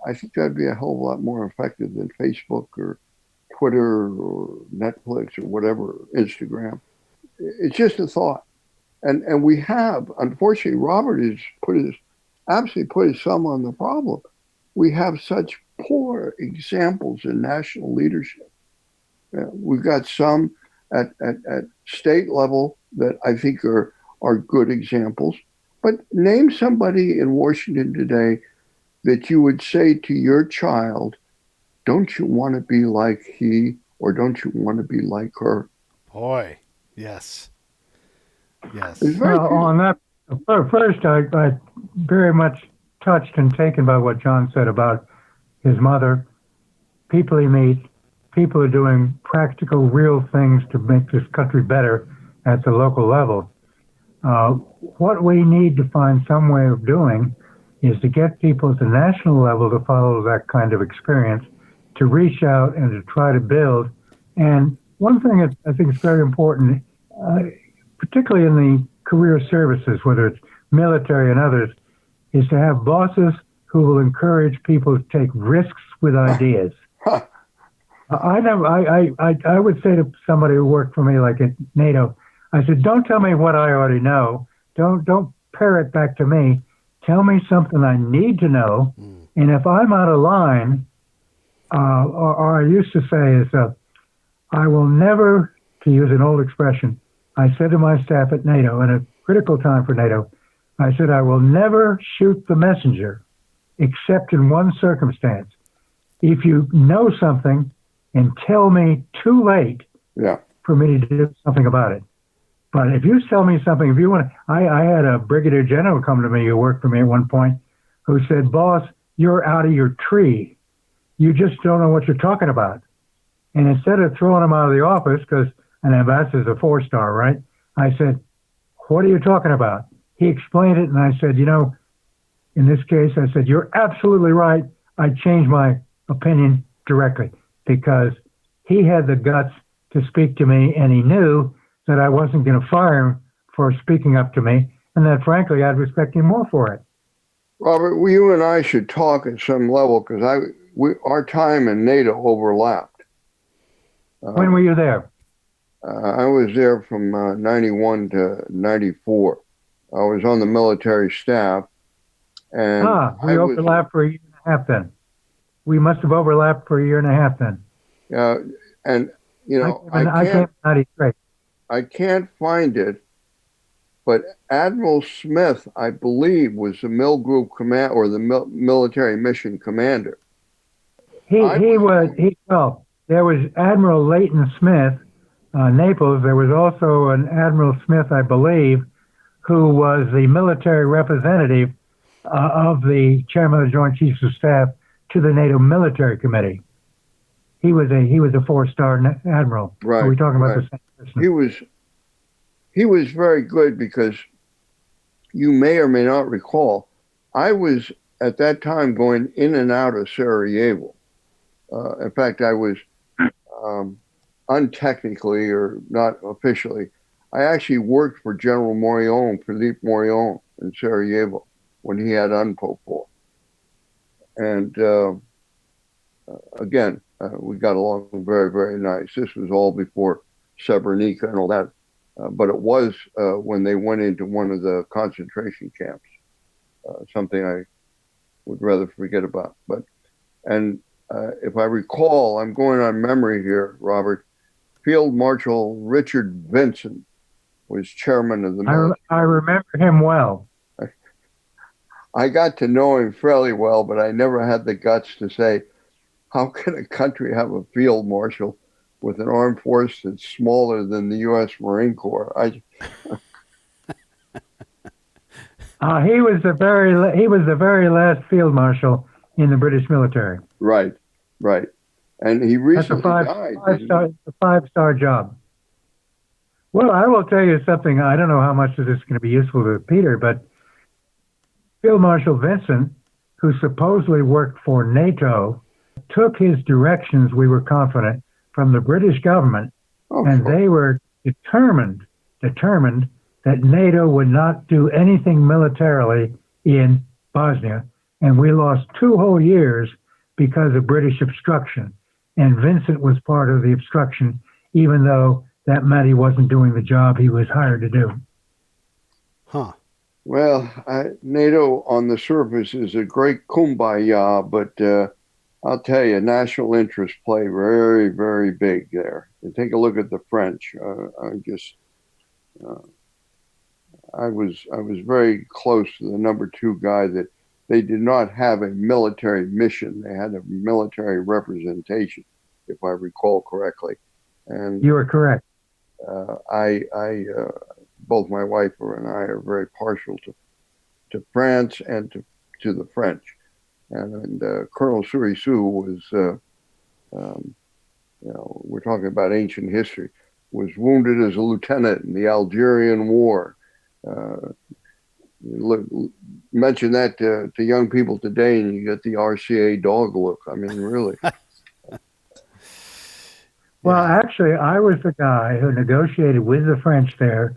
I think that'd be a hell of a lot more effective than Facebook or Twitter or Netflix or whatever, Instagram. It's just a thought. And we have, unfortunately, Robert has absolutely put his thumb on the problem. We have such poor examples in national leadership. We've got some at state level that I think are good examples. But name somebody in Washington today that you would say to your child, don't you want to be like he, or don't you want to be like her? Boy, yes. Yes. Well, on that, first, I very much touched and taken by what John said about his mother. People he meets, people are doing practical, real things to make this country better at the local level. What we need to find some way of doing is to get people at the national level to follow that kind of experience, to reach out and to try to build. And one thing that I think is very important, particularly in the career services, whether it's military and others, is to have bosses who will encourage people to take risks with ideas. I would say to somebody who worked for me, like at NATO, I said, don't tell me what I already know. Don't parrot back to me. Tell me something I need to know. And if I'm out of line, or I used to say is, I will never, to use an old expression, I said to my staff at NATO, in a critical time for NATO, I said, I will never shoot the messenger, except in one circumstance. If you know something and tell me too late for me to do something about it. But if you tell me something, if you want to, I had a brigadier general come to me who worked for me at one point who said, boss, you're out of your tree. You just don't know what you're talking about. And instead of throwing him out of the office, because an ambassador's a 4-star, right? I said, what are you talking about? He explained it, and I said, in this case, I said, you're absolutely right. I changed my opinion directly because he had the guts to speak to me, and he knew that I wasn't going to fire him for speaking up to me, and that, frankly, I'd respect him more for it. Robert, you and I should talk at some level because our time in NATO overlapped. When were you there? I was there from 91 to 94. I was on the military staff. And we overlapped for a year and a half then. We must have overlapped for a year and a half then. And, I can't find it, but Admiral Smith, I believe, was the Mill Group command or the military mission commander. There was Admiral Leighton Smith, Naples. There was also an Admiral Smith, I believe, who was the military representative of the chairman of the Joint Chiefs of Staff to the NATO Military Committee. He was a 4-star admiral. Right. Are we talking about the same person? He was very good because you may or may not recall, I was at that time going in and out of Sarajevo. In fact, I was untechnically or not officially, I actually worked for General Morion, Philippe Morion in Sarajevo when he had UNPOFOR. And again, we got along very, very nice. This was all before Srebrenica and all that. But it was when they went into one of the concentration camps, something I would rather forget about. And if I recall, I'm going on memory here, Robert, Field Marshal Richard Vincent was chairman of the military. I remember him well. I got to know him fairly well, but I never had the guts to say, how can a country have a field marshal with an armed force that's smaller than the U.S. Marine Corps? He was the very last field marshal in the British military. Right. And he recently died. That's a five-star job. Well, I will tell you something. I don't know how much of this is going to be useful to Peter, but Field Marshal Vincent, who supposedly worked for NATO, took his directions, we were confident, from the British government, and they were determined that NATO would not do anything militarily in Bosnia, and we lost 2 whole years because of British obstruction. And Vincent was part of the obstruction, even though that meant he wasn't doing the job he was hired to do. Huh. Well, NATO on the surface is a great kumbaya, but I'll tell you, national interests play very, very big there. And take a look at the French. I was very close to the number 2 guy that they did not have a military mission. They had a military representation, if I recall correctly. And you are correct. Both my wife and I are very partial to France and to the French. And Colonel Sourisou was, we're talking about ancient history, was wounded as a lieutenant in the Algerian War. Mention that to young people today, and you get the RCA dog look. I mean, really. Well, actually, I was the guy who negotiated with the French there,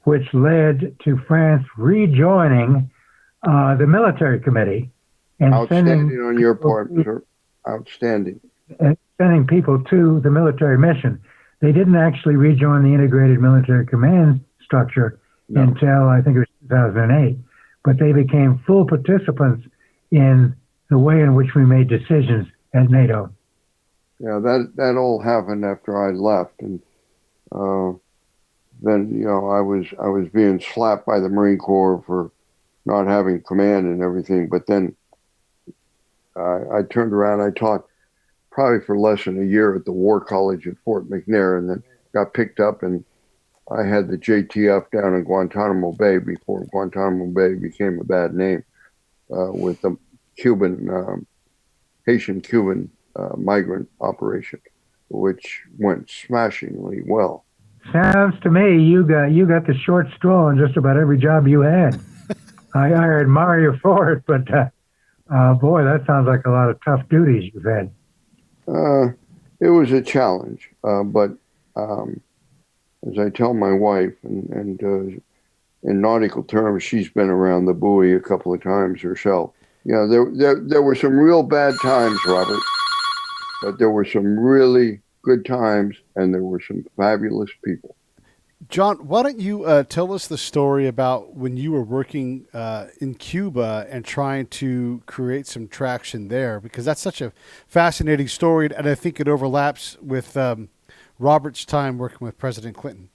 which led to France rejoining the military committee and outstanding on your part, sir. Outstanding. And sending people to the military mission. They didn't actually rejoin the integrated military command structure until I think it was 2008, but they became full participants in the way in which we made decisions at NATO. Yeah, that all happened after I left, and then I was being slapped by the Marine Corps for not having command and everything. But then I turned around. I taught probably for less than a year at the War College at Fort McNair, and then got picked up, and I had the JTF down in Guantanamo Bay before Guantanamo Bay became a bad name, with the Haitian-Cuban migrant operation, which went smashingly well. Sounds to me you got the short straw on just about every job you had. I admire you for it, but boy, that sounds like a lot of tough duties you've had. It was a challenge, but as I tell my wife, and in nautical terms, she's been around the buoy a couple of times herself. Yeah, there were some real bad times, Robert, but there were some really good times, and there were some fabulous people. John, why don't you tell us the story about when you were working in Cuba and trying to create some traction there, because that's such a fascinating story, and I think it overlaps with Robert's time working with President Clinton.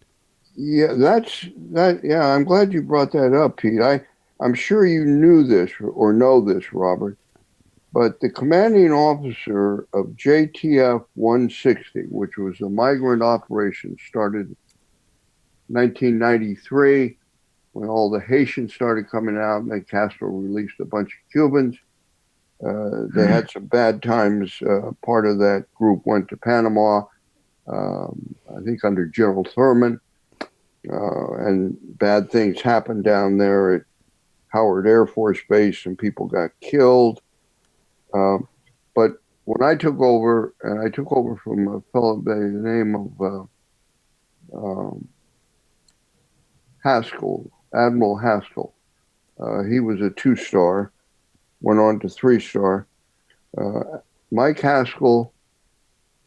Yeah, Yeah, I'm glad you brought that up, Pete. I'm sure you knew this or know this, Robert, but the commanding officer of JTF 160, which was the migrant operation, started 1993 when all the Haitians started coming out, and then Castro released a bunch of Cubans. They had some bad times. Part of that group went to Panama, I think under General Thurman, and bad things happened down there at Howard Air Force Base, and people got killed. But when I took over, and I took over from a fellow by the name of Haskell, Admiral Haskell. He was a 2-star, went on to 3-star. Mike Haskell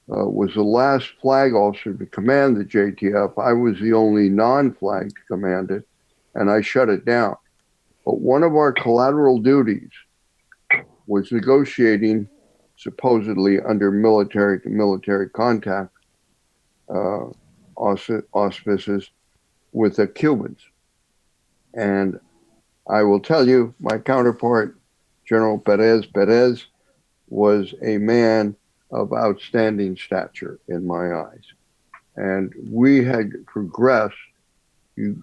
was the last flag officer to command the JTF. I was the only non-flag to command it, and I shut it down. But one of our collateral duties was negotiating, supposedly under military-to-military contact auspices with the Cubans. And I will tell you, my counterpart, General Perez, was a man of outstanding stature in my eyes. And we had progressed. As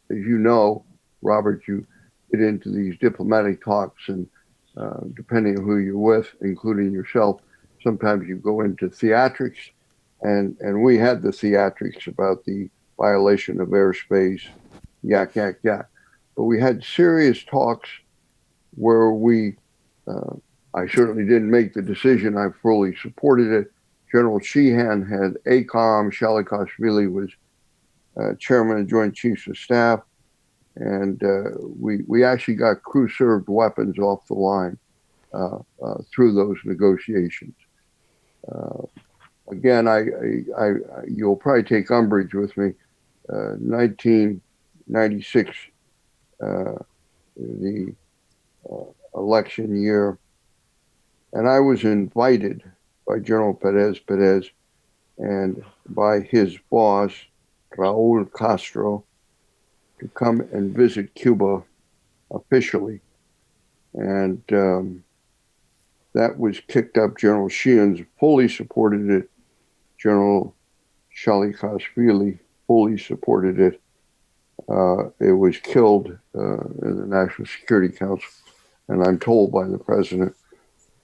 you know, Robert, you get into these diplomatic talks, and depending on who you're with, including yourself, sometimes you go into theatrics, and we had the theatrics about the violation of airspace, yak. But we had serious talks where I certainly didn't make the decision. I fully supported it. General Sheehan had ACOM. Shalikashvili was chairman of Joint Chiefs of Staff. And we actually got crew-served weapons off the line through those negotiations. Again, you'll probably take umbrage with me. 1996, the election year, and I was invited by General Perez and by his boss, Raul Castro, to come and visit Cuba officially. And that was kicked up. General Sheehan fully supported it. General Shalikashvili fully supported it. It was killed in the National Security Council, and I'm told by the president.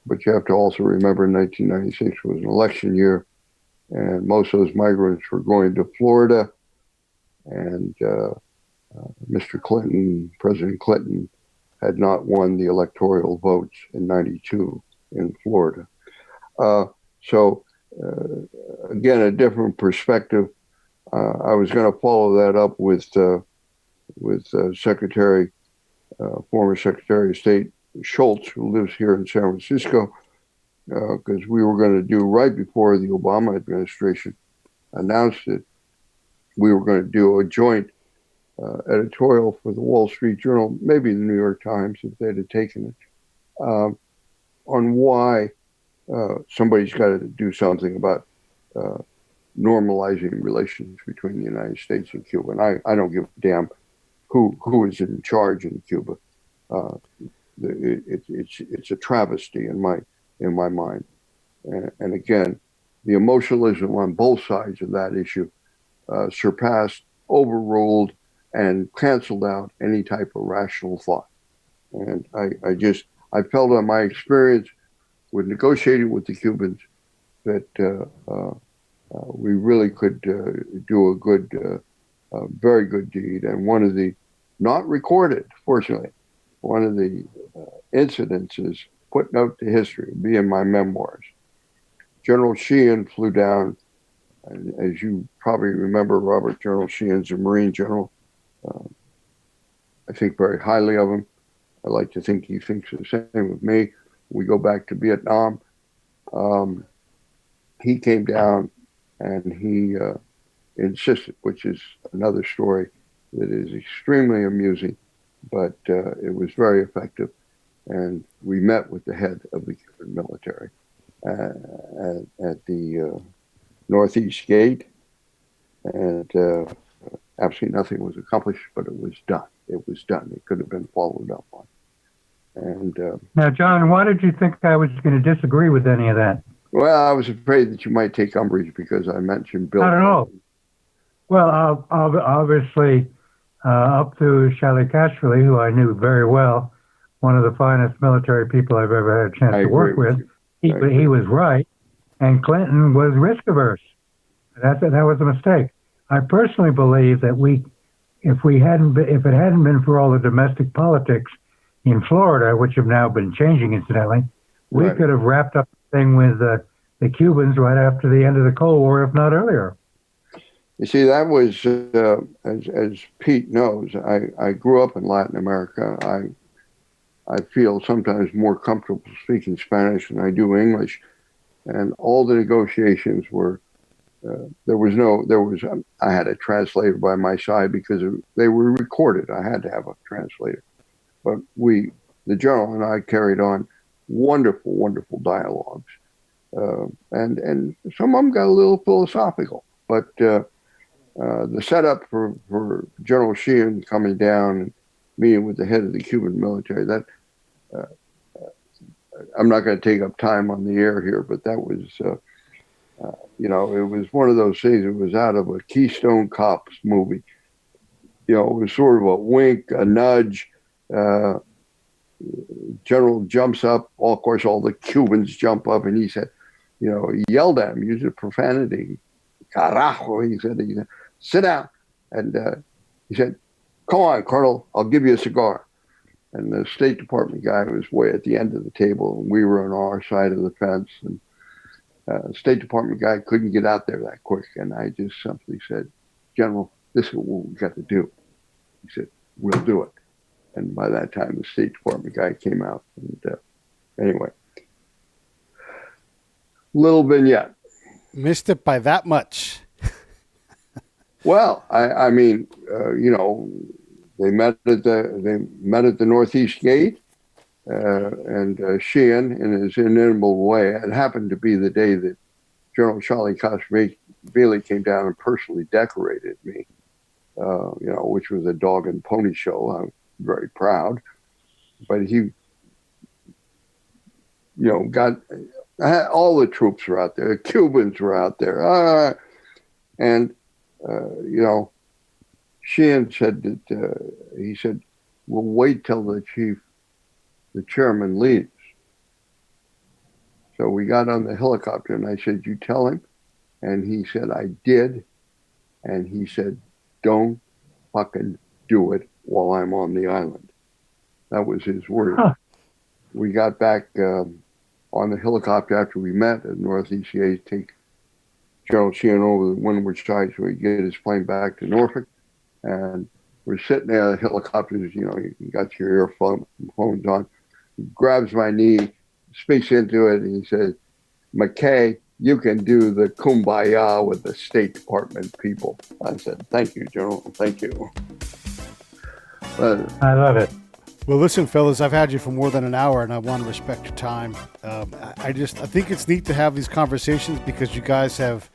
But you have to also remember 1996 was an election year, and most of those migrants were going to Florida, and Mr. Clinton, President Clinton, had not won the electoral votes in 92 in Florida. Again, a different perspective. I was going to follow that up with former Secretary of State Schultz, who lives here in San Francisco, because we were going to do, right before the Obama administration announced it, we were going to do a joint editorial for the Wall Street Journal, maybe the New York Times, if they'd have taken it, on why somebody's got to do something about normalizing relations between the United States and Cuba. And I don't give a damn who is in charge in Cuba. It's a travesty in my mind. And again, the emotionalism on both sides of that issue surpassed, overruled, and canceled out any type of rational thought. And I felt on my experience with negotiating with the Cubans that we really could do a very good deed. And one of the, not recorded, fortunately, one of the incidences, footnote to history, will be in my memoirs. General Sheehan flew down, and as you probably remember, Robert, General Sheehan's a Marine general. I think very highly of him. I like to think he thinks the same of me. We go back to Vietnam. He came down and he insisted, which is another story that is extremely amusing, but it was very effective. And we met with the head of the Cuban military at the Northeast Gate, and absolutely nothing was accomplished, but it was done. It was done. It could have been followed up on. And now, John, why did you think I was going to disagree with any of that? Well, I was afraid that you might take umbrage because I mentioned Bill. Not at all. Well, obviously, up to Shalikashvili, who I knew very well, one of the finest military people I've ever had a chance to work with, he was right, and Clinton was risk averse. That was a mistake. I personally believe that if it hadn't been for all the domestic politics in Florida, which have now been changing incidentally, we could have wrapped up the thing with the Cubans right after the end of the Cold War, if not earlier. You see, that was, as Pete knows, I grew up in Latin America. I feel sometimes more comfortable speaking Spanish than I do English. And all the negotiations were, I had a translator by my side because they were recorded. I had to have a translator. But the general and I carried on wonderful, wonderful dialogues. And some of them got a little philosophical. But the setup for General Sheehan coming down and meeting with the head of the Cuban military, that I'm not going to take up time on the air here, but that was, it was one of those things. It was out of a Keystone Cops movie. It was sort of a wink, a nudge. General jumps up. Of course, all the Cubans jump up, and he said, he yelled at him, used a profanity. Carajo, he said, sit down. And he said, come on, Colonel, I'll give you a cigar. And the State Department guy was way at the end of the table, and we were on our side of the fence. And the State Department guy couldn't get out there that quick. And I just simply said, General, this is what we got to do. He said, we'll do it. And by that time, the State Department guy came out. And anyway, little vignette. Missed it by that much. Well, I mean, they met at the Northeast Gate, and Sheehan, in his inimitable way, it happened to be the day that General Charlie Koshvili came down and personally decorated me, which was a dog and pony show. I'm very proud, but he, got all the troops were out there, the Cubans were out there, and Sheehan said that he said, we'll wait till the chairman leaves. So we got on the helicopter, and I said, you tell him? And he said, I did. And he said, don't fucking do it while I'm on the island. That was his word. Huh. We got back on the helicopter after we met at Northeast GA, take General Sheehan over the windward side so he get his plane back to Norfolk. And we're sitting there, the helicopters, you got your earphones on. He grabs my knee, speaks into it, and he says, McKay, you can do the kumbaya with the State Department people. I said, thank you, General. Thank you. I love it. Well, listen, fellas, I've had you for more than an hour, and I want to respect your time. I think it's neat to have these conversations because you guys have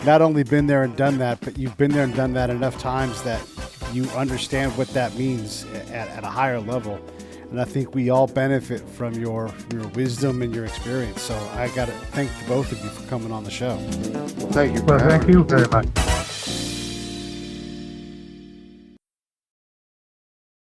not only been there and done that, but you've been there and done that enough times that you understand what that means at a higher level. And I think we all benefit from your wisdom and your experience. So I got to thank both of you for coming on the show. Well, thank you. Well, thank you very much.